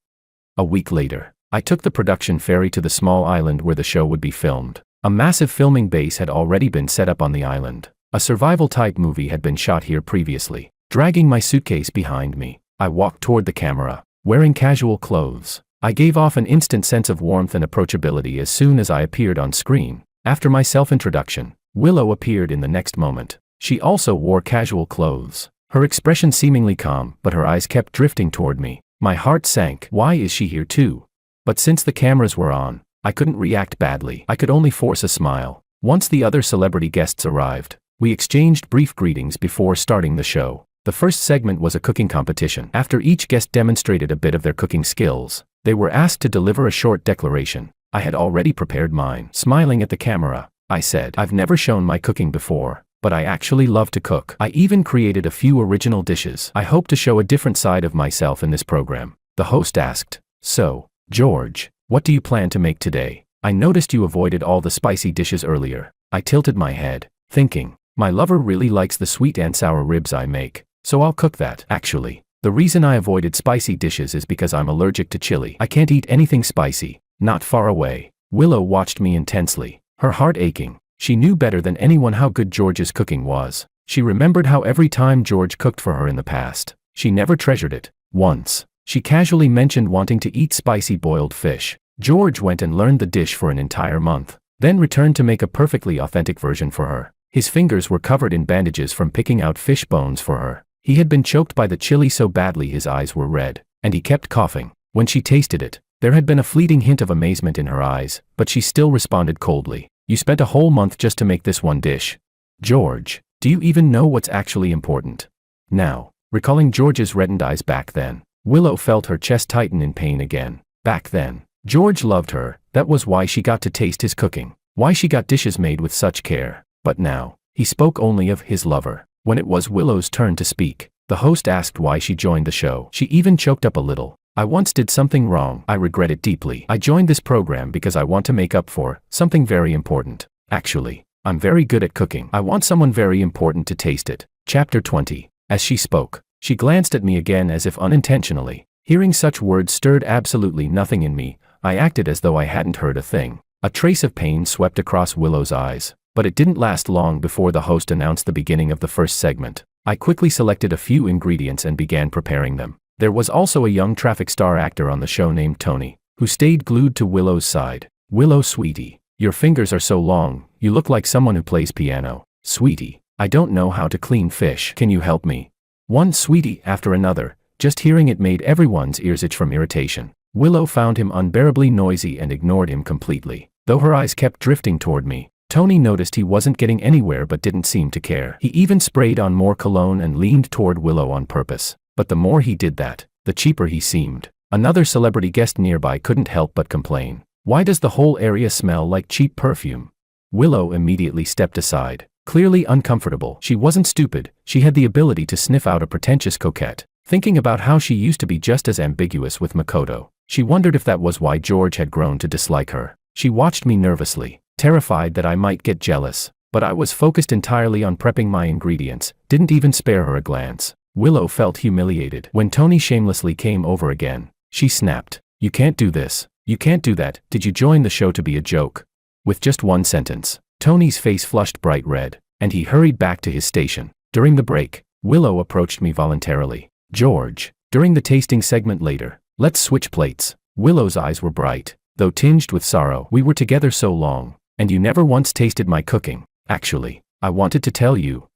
A week later, I took the production ferry to the small island where the show would be filmed. A massive filming base had already been set up on the island. A survival-type movie had been shot here previously. Dragging my suitcase behind me, I walked toward the camera, wearing casual clothes. I gave off an instant sense of warmth and approachability as soon as I appeared on screen. After my self-introduction, Willow appeared in the next moment. She also wore casual clothes. Her expression seemingly calm, but her eyes kept drifting toward me. My heart sank. Why is she here too? But since the cameras were on, I couldn't react badly. I could only force a smile. Once the other celebrity guests arrived, we exchanged brief greetings before starting the show. The first segment was a cooking competition. After each guest demonstrated a bit of their cooking skills, they were asked to deliver a short declaration. I had already prepared mine. Smiling at the camera, I said, "I've never shown my cooking before, but I actually love to cook. I even created a few original dishes. I hope to show a different side of myself in this program." The host asked, "So, George, what do you plan to make today? I noticed you avoided all the spicy dishes earlier." I tilted my head, thinking, my lover really likes the sweet and sour ribs I make, so I'll cook that. Actually, the reason I avoided spicy dishes is because I'm allergic to chili. I can't eat anything spicy. Not far away, Willow watched me intensely, her heart aching. She knew better than anyone how good George's cooking was. She remembered how every time George cooked for her in the past, she never treasured it. Once, she casually mentioned wanting to eat spicy boiled fish. George went and learned the dish for an entire month, then returned to make a perfectly authentic version for her. His fingers were covered in bandages from picking out fish bones for her. He had been choked by the chili so badly his eyes were red, and he kept coughing. When she tasted it, there had been a fleeting hint of amazement in her eyes, but she still responded coldly. "You spent a whole month just to make this one dish. George, do you even know what's actually important?" Now, recalling George's reddened eyes back then, Willow felt her chest tighten in pain again. Back then, George loved her. That was why she got to taste his cooking, why she got dishes made with such care. But now, he spoke only of his lover. When it was Willow's turn to speak, the host asked why she joined the show. She even choked up a little. "I once did something wrong. I regret it deeply. I joined this program because I want to make up for something very important. Actually, I'm very good at cooking. I want someone very important to taste it." Chapter 20. As she spoke, she glanced at me again as if unintentionally. Hearing such words stirred absolutely nothing in me. I acted as though I hadn't heard a thing. A trace of pain swept across Willow's eyes, but it didn't last long before the host announced the beginning of the first segment. I quickly selected a few ingredients and began preparing them. There was also a young traffic star actor on the show named Tony, who stayed glued to Willow's side. "Willow, sweetie, your fingers are so long, you look like someone who plays piano." "Sweetie, I don't know how to clean fish. Can you help me?" One sweetie after another, just hearing it made everyone's ears itch from irritation. Willow found him unbearably noisy and ignored him completely. Though her eyes kept drifting toward me, Tony noticed he wasn't getting anywhere but didn't seem to care. He even sprayed on more cologne and leaned toward Willow on purpose. But the more he did that, the cheaper he seemed. Another celebrity guest nearby couldn't help but complain. "Why does the whole area smell like cheap perfume?" Willow immediately stepped aside, clearly uncomfortable. She wasn't stupid, she had the ability to sniff out a pretentious coquette. Thinking about how she used to be just as ambiguous with Makoto, she wondered if that was why George had grown to dislike her. She watched me nervously, terrified that I might get jealous, but I was focused entirely on prepping my ingredients, didn't even spare her a glance. Willow felt humiliated. When Tony shamelessly came over again, she snapped, "You can't do this, you can't do that. Did you join the show to be a joke?" With just one sentence, Tony's face flushed bright red, and he hurried back to his station. During the break, Willow approached me voluntarily. "George, during the tasting segment later, let's switch plates." Willow's eyes were bright, though tinged with sorrow. "We were together so long, and you never once tasted my cooking. Actually, I wanted to tell you.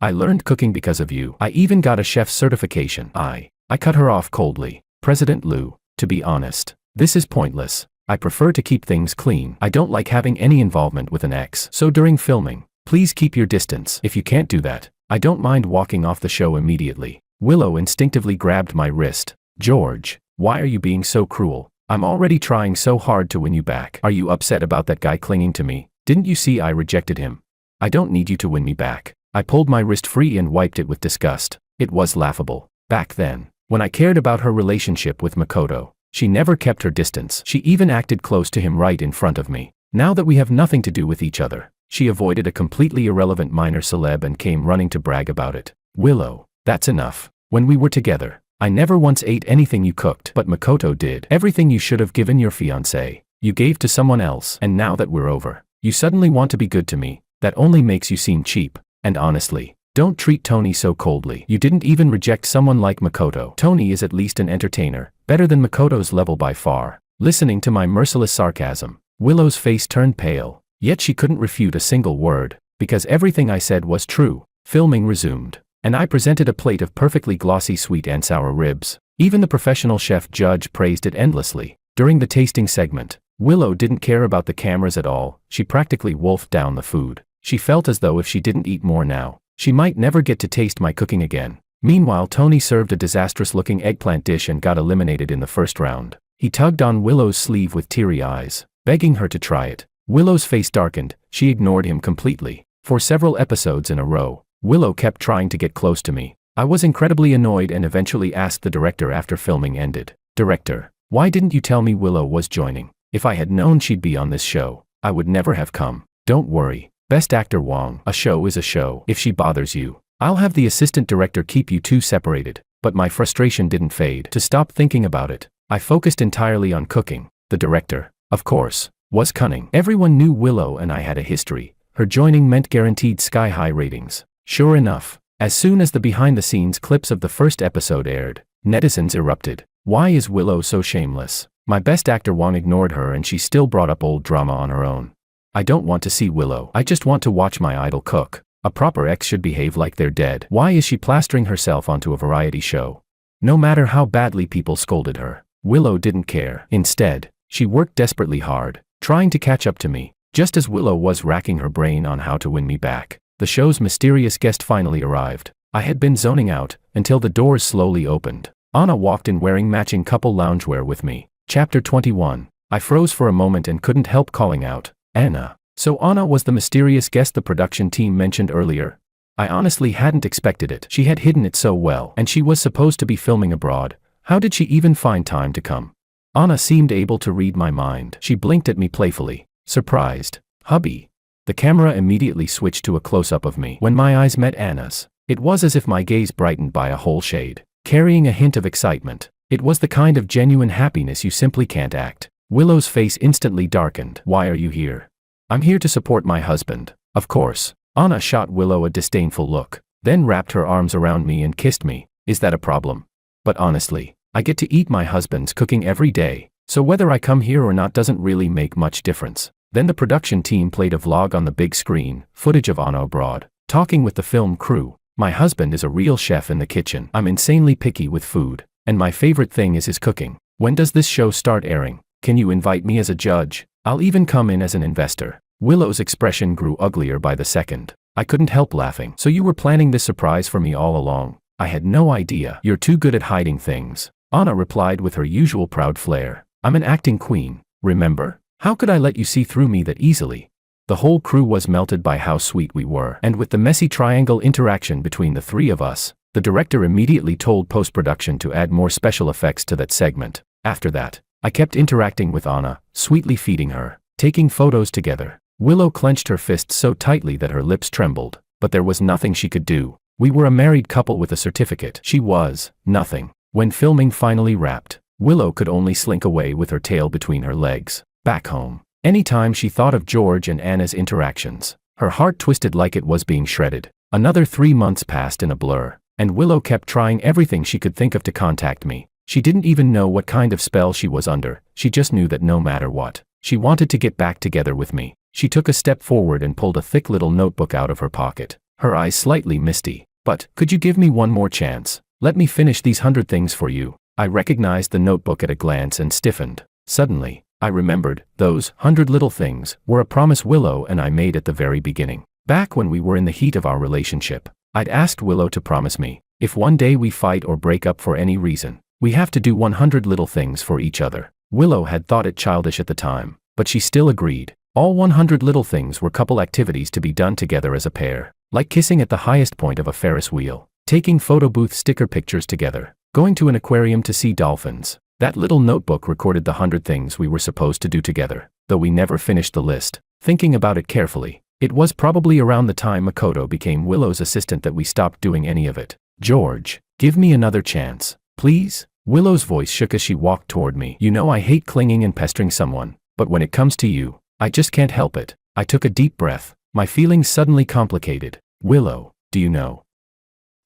I learned cooking because of you. I even got a chef's certification." I cut her off coldly. "President Liu, to be honest, this is pointless. I prefer to keep things clean. I don't like having any involvement with an ex. So during filming, Please keep your distance. If you can't do that, I don't mind walking off the show immediately. Willow instinctively grabbed my wrist. George, why are you being so cruel? I'm already trying so hard to win you back. Are you upset about that guy clinging to me? Didn't you see I rejected him? I don't need you to win me back. I pulled my wrist free and wiped it with disgust. It was laughable. Back then, when I cared about her relationship with Makoto, she never kept her distance. She even acted close to him right in front of me. Now that we have nothing to do with each other, she avoided a completely irrelevant minor celeb and came running to brag about it. Willow, that's enough. When we were together, I never once ate anything you cooked, but Makoto did. Everything you should have given your fiancé, you gave to someone else, and now that we're over, you suddenly want to be good to me. That only makes you seem cheap. And honestly, don't treat Tony so coldly. You didn't even reject someone like Makoto. Tony is at least an entertainer, better than Makoto's level by far. Listening to my merciless sarcasm, Willow's face turned pale, yet she couldn't refute a single word, because everything I said was true. Filming resumed, and I presented a plate of perfectly glossy sweet and sour ribs. Even the professional chef judge praised it endlessly. During the tasting segment, Willow didn't care about the cameras at all. She practically wolfed down the food. She felt as though if she didn't eat more now, she might never get to taste my cooking again. Meanwhile, Tony served a disastrous-looking eggplant dish and got eliminated in the first round. He tugged on Willow's sleeve with teary eyes, begging her to try it. Willow's face darkened. She ignored him completely. For several episodes in a row, Willow kept trying to get close to me. I was incredibly annoyed and eventually asked the director after filming ended, "Director, why didn't you tell me Willow was joining? If I had known she'd be on this show, I would never have come." "Don't worry. Best Actor Wong, a show is a show. If she bothers you, I'll have the assistant director keep you two separated." But my frustration didn't fade. To stop thinking about it, I focused entirely on cooking. The director, of course, was cunning. Everyone knew Willow and I had a history. Her joining meant guaranteed sky-high ratings. Sure enough, as soon as the behind-the-scenes clips of the first episode aired, netizens erupted. Why is Willow so shameless? My best actor Wong ignored her and she still brought up old drama on her own. I don't want to see Willow. I just want to watch my idol cook. A proper ex should behave like they're dead. Why is she plastering herself onto a variety show? No matter how badly people scolded her, Willow didn't care. Instead, she worked desperately hard, trying to catch up to me. Just as Willow was racking her brain on how to win me back, the show's mysterious guest finally arrived. I had been zoning out until the doors slowly opened. Anna walked in wearing matching couple loungewear with me. Chapter 21. I froze for a moment and couldn't help calling out, "Anna." So Anna was the mysterious guest the production team mentioned earlier. I honestly hadn't expected it. She had hidden it so well, and she was supposed to be filming abroad. How did she even find time to come? Anna seemed able to read my mind. She blinked at me playfully, surprised. "Hubby." The camera immediately switched to a close-up of me. When my eyes met Anna's, it was as if my gaze brightened by a whole shade, carrying a hint of excitement. It was the kind of genuine happiness you simply can't act. Willow's face instantly darkened. "Why are you here?" "I'm here to support my husband." "Of course." Anna shot Willow a disdainful look, then wrapped her arms around me and kissed me. "Is that a problem?" "But honestly, I get to eat my husband's cooking every day, so whether I come here or not doesn't really make much difference." Then the production team played a vlog on the big screen, footage of Anna abroad, talking with the film crew. "My husband is a real chef in the kitchen. I'm insanely picky with food, and my favorite thing is his cooking. When does this show start airing? Can you invite me as a judge? I'll even come in as an investor." Willow's expression grew uglier by the second. I couldn't help laughing. "So you were planning this surprise for me all along?" "I had no idea. You're too good at hiding things." Anna replied with her usual proud flair. "I'm an acting queen, remember? How could I let you see through me that easily?" The whole crew was melted by how sweet we were. And with the messy triangle interaction between the three of us, the director immediately told post-production to add more special effects to that segment. After that, I kept interacting with Anna, sweetly feeding her, taking photos together. Willow clenched her fists so tightly that her lips trembled, but there was nothing she could do. We were a married couple with a certificate. She was nothing. When filming finally wrapped, Willow could only slink away with her tail between her legs. Back home, anytime she thought of George and Anna's interactions, her heart twisted like it was being shredded. Another 3 months passed in a blur, and Willow kept trying everything she could think of to contact me. She didn't even know what kind of spell she was under. She just knew that no matter what, she wanted to get back together with me. She took a step forward and pulled a thick little notebook out of her pocket, her eyes slightly misty. "But, could you give me one more chance? Let me finish these 100 things for you." I recognized the notebook at a glance and stiffened. Suddenly, I remembered, those 100 little things were a promise Willow and I made at the very beginning. Back when we were in the heat of our relationship, I'd asked Willow to promise me, if one day we fight or break up for any reason, we have to do 100 little things for each other. Willow had thought it childish at the time, but she still agreed. All 100 little things were couple activities to be done together as a pair, like kissing at the highest point of a Ferris wheel, taking photo booth sticker pictures together, going to an aquarium to see dolphins. That little notebook recorded the 100 things we were supposed to do together, though we never finished the list. Thinking about it carefully, it was probably around the time Makoto became Willow's assistant that we stopped doing any of it. George, give me another chance, please? Willow's voice shook as she walked toward me. You know I hate clinging and pestering someone, but when it comes to you, I just can't help it. I took a deep breath, my feelings suddenly complicated. Willow, do you know?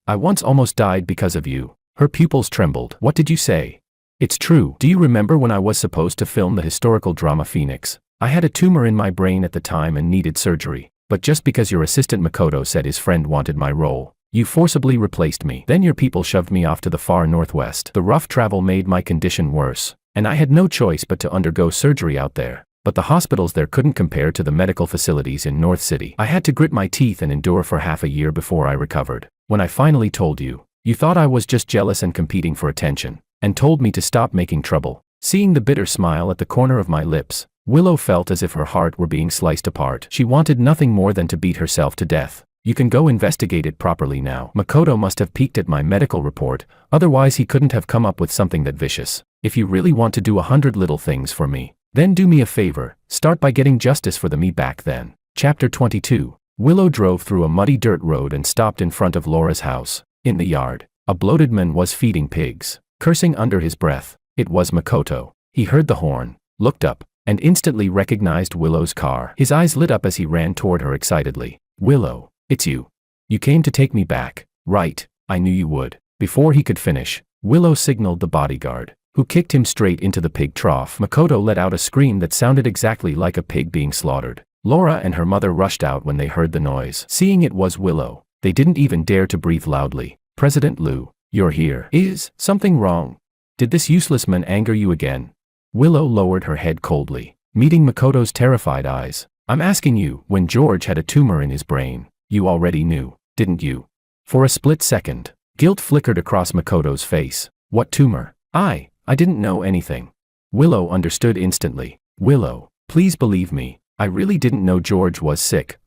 I once almost died because of you. Her pupils trembled. What did you say? It's true. Do you remember when I was supposed to film the historical drama Phoenix? I had a tumor in my brain at the time and needed surgery, but just because your assistant Makoto said his friend wanted my role, you forcibly replaced me. Then your people shoved me off to the far northwest. The rough travel made my condition worse, and I had no choice but to undergo surgery out there. But the hospitals there couldn't compare to the medical facilities in North City. I had to grit my teeth and endure for half a year before I recovered. When I finally told you, you thought I was just jealous and competing for attention, and told me to stop making trouble. Seeing the bitter smile at the corner of my lips, Willow felt as if her heart were being sliced apart. She wanted nothing more than to beat herself to death. You can go investigate it properly now. Makoto must have peeked at my medical report, otherwise he couldn't have come up with something that vicious. If you really want to do 100 little things for me, then do me a favor, start by getting justice for me back then. Chapter 22. Willow drove through a muddy dirt road and stopped in front of Laura's house. In the yard, a bloated man was feeding pigs, cursing under his breath. It was Makoto. He heard the horn, looked up, and instantly recognized Willow's car. His eyes lit up as he ran toward her excitedly. Willow, it's you. You came to take me back. Right, I knew you would. Before he could finish, Willow signaled the bodyguard, who kicked him straight into the pig trough. Makoto let out a scream that sounded exactly like a pig being slaughtered. Laura and her mother rushed out when they heard the noise. Seeing it was Willow, they didn't even dare to breathe loudly. President Liu, you're here. Is something wrong? Did this useless man anger you again? Willow lowered her head coldly, meeting Makoto's terrified eyes. I'm asking you, when George had a tumor in his brain, you already knew, didn't you? For a split second, guilt flickered across Makoto's face. What tumor? I didn't know anything. Willow understood instantly. Willow, please believe me, I really didn't know George was sick.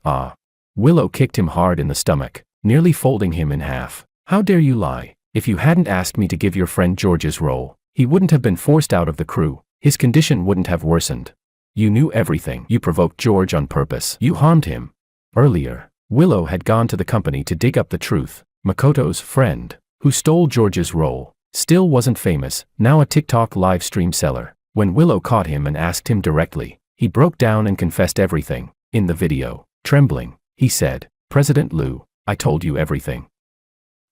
Willow kicked him hard in the stomach, nearly folding him in half. How dare you lie? If you hadn't asked me to give your friend George's role, he wouldn't have been forced out of the crew. His condition wouldn't have worsened. You knew everything. You provoked George on purpose. You harmed him. Earlier, Willow had gone to the company to dig up the truth. Makoto's friend, who stole George's role, still wasn't famous, now a TikTok live stream seller. When Willow caught him and asked him directly, he broke down and confessed everything. In the video, trembling, he said, President Liu, I told you everything.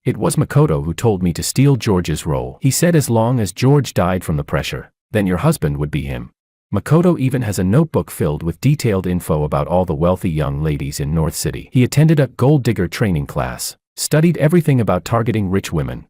It was Makoto who told me to steal George's role. He said as long as George died from the pressure, then your husband would be him. Makoto even has a notebook filled with detailed info about all the wealthy young ladies in North City. He attended a gold digger training class, studied everything about targeting rich women.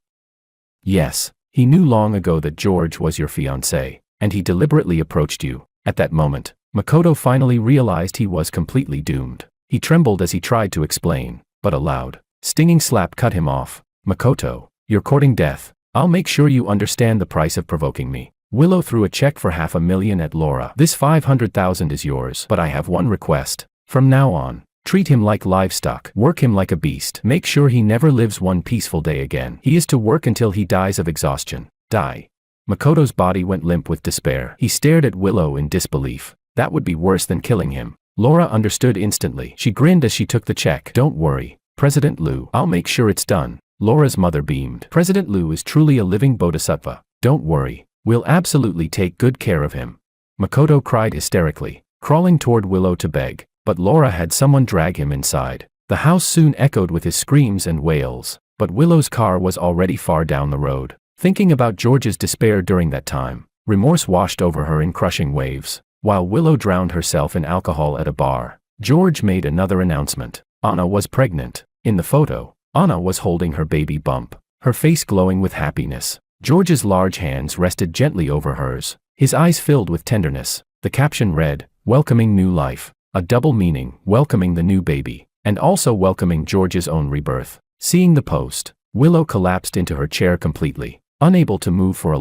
Yes, he knew long ago that George was your fiancé, and he deliberately approached you. At that moment, Makoto finally realized he was completely doomed. He trembled as he tried to explain, but a loud, stinging slap cut him off. Makoto, you're courting death. I'll make sure you understand the price of provoking me. Willow threw a check for $500,000 at Laura. This $500,000 is yours, but I have one request. From now on, treat him like livestock. Work him like a beast. Make sure he never lives one peaceful day again. He is to work until he dies of exhaustion. Die. Makoto's body went limp with despair. He stared at Willow in disbelief. That would be worse than killing him. Laura understood instantly. She grinned as she took the check. Don't worry, President Liu. I'll make sure it's done. Laura's mother beamed. President Liu is truly a living bodhisattva. Don't worry. We'll absolutely take good care of him. Makoto cried hysterically, crawling toward Willow to beg, but Laura had someone drag him inside. The house soon echoed with his screams and wails, but Willow's car was already far down the road. Thinking about George's despair during that time, remorse washed over her in crushing waves. While Willow drowned herself in alcohol at a bar, George made another announcement. Anna was pregnant. In the photo, Anna was holding her baby bump, her face glowing with happiness. George's large hands rested gently over hers, his eyes filled with tenderness. The caption read, welcoming new life, a double meaning, welcoming the new baby, and also welcoming George's own rebirth. Seeing the post, Willow collapsed into her chair completely, unable to move for a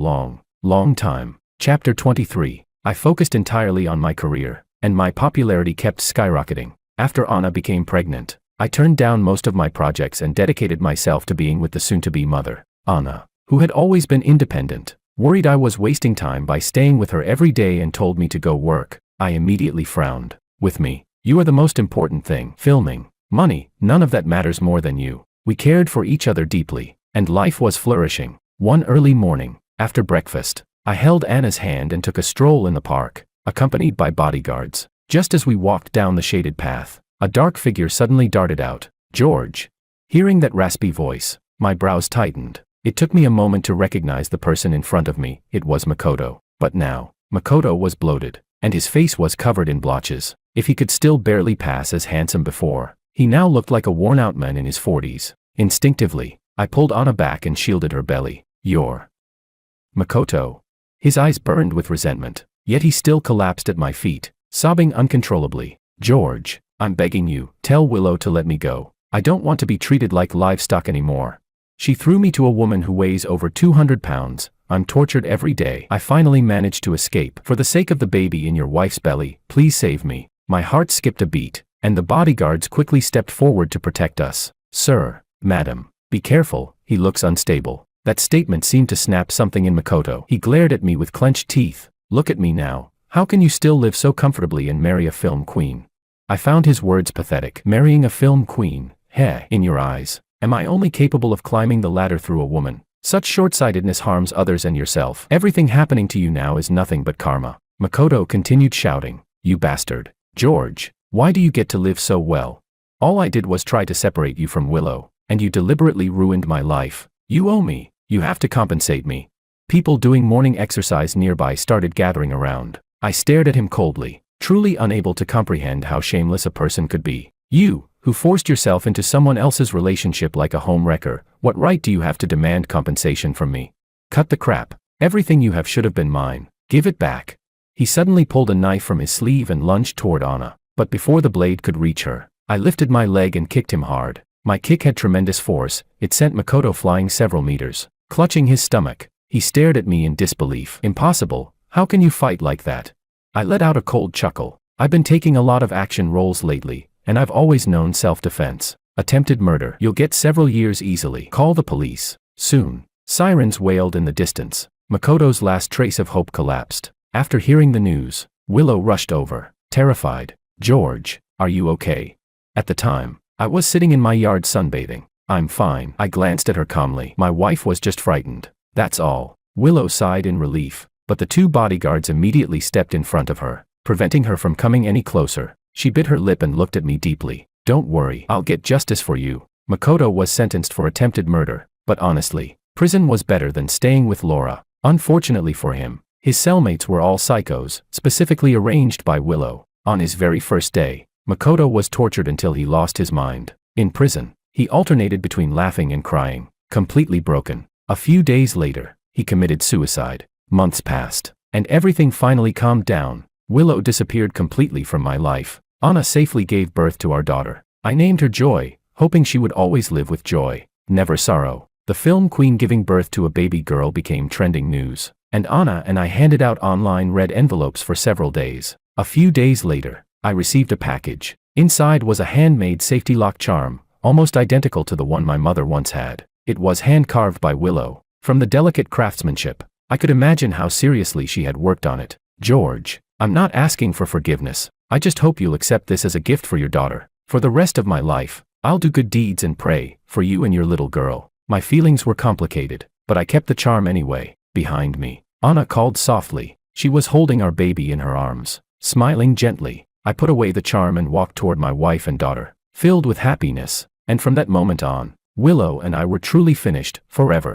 long time. Chapter 23. I focused entirely on my career, and my popularity kept skyrocketing. After Anna became pregnant, I turned down most of my projects and dedicated myself to being with the soon-to-be mother. Anna, who had always been independent, worried I was wasting time by staying with her every day and told me to go work. I immediately frowned. With me, you are the most important thing. Filming, money, none of that matters more than you. We cared for each other deeply, and life was flourishing. One early morning, after breakfast, I held Anna's hand and took a stroll in the park, accompanied by bodyguards. Just as we walked down the shaded path, a dark figure suddenly darted out. George. Hearing that raspy voice, my brows tightened. It took me a moment to recognize the person in front of me. It was Makoto. But now, Makoto was bloated, and his face was covered in blotches. If he could still barely pass as handsome before, he now looked like a worn-out man in his 40s. Instinctively, I pulled Anna back and shielded her belly. You're Makoto. His eyes burned with resentment, yet he still collapsed at my feet, sobbing uncontrollably. George, I'm begging you, tell Willow to let me go. I don't want to be treated like livestock anymore. She threw me to a woman who weighs over 200 pounds. I'm tortured every day. I finally managed to escape. For the sake of the baby in your wife's belly, please save me. My heart skipped a beat, and the bodyguards quickly stepped forward to protect us. Sir, madam, be careful, he looks unstable. That statement seemed to snap something in Makoto. He glared at me with clenched teeth. Look at me now. How can you still live so comfortably and marry a film queen? I found his words pathetic. Marrying a film queen? Heh, in your eyes, am I only capable of climbing the ladder through a woman? Such short-sightedness harms others and yourself. Everything happening to you now is nothing but karma. Makoto continued shouting. You bastard. George, why do you get to live so well? All I did was try to separate you from Willow, and you deliberately ruined my life. You owe me. You have to compensate me. People doing morning exercise nearby started gathering around. I stared at him coldly, truly unable to comprehend how shameless a person could be. You, who forced yourself into someone else's relationship like a homewrecker, what right do you have to demand compensation from me? Cut the crap. Everything you have should have been mine. Give it back. He suddenly pulled a knife from his sleeve and lunged toward Anna, but before the blade could reach her, I lifted my leg and kicked him hard. My kick had tremendous force. It sent Makoto flying several meters. Clutching his stomach, he stared at me in disbelief. Impossible. How can you fight like that? I let out a cold chuckle. I've been taking a lot of action roles lately, and I've always known self-defense. Attempted murder. You'll get several years easily. Call the police. Soon. Sirens wailed in the distance. Makoto's last trace of hope collapsed. After hearing the news, Willow rushed over, terrified. George, are you okay? At the time, I was sitting in my yard sunbathing. I'm fine. I glanced at her calmly. My wife was just frightened. That's all. Willow sighed in relief, but the two bodyguards immediately stepped in front of her, preventing her from coming any closer. She bit her lip and looked at me deeply. Don't worry, I'll get justice for you. Makoto was sentenced for attempted murder, but honestly, prison was better than staying with Laura. Unfortunately for him, his cellmates were all psychos, specifically arranged by Willow. On his very first day, Makoto was tortured until he lost his mind. In prison, he alternated between laughing and crying, completely broken. A few days later, he committed suicide. Months passed, and everything finally calmed down. Willow disappeared completely from my life. Anna safely gave birth to our daughter. I named her Joy, hoping she would always live with joy, never sorrow. The film queen giving birth to a baby girl became trending news, and Anna and I handed out online red envelopes for several days. A few days later, I received a package. Inside was a handmade safety lock charm, almost identical to the one my mother once had. It was hand-carved by Willow. From the delicate craftsmanship, I could imagine how seriously she had worked on it. George, I'm not asking for forgiveness. I just hope you'll accept this as a gift for your daughter. For the rest of my life, I'll do good deeds and pray for you and your little girl. My feelings were complicated, but I kept the charm anyway. Behind me, Anna called softly. She was holding our baby in her arms. Smiling gently, I put away the charm and walked toward my wife and daughter, filled with happiness. And from that moment on, Willow and I were truly finished, forever.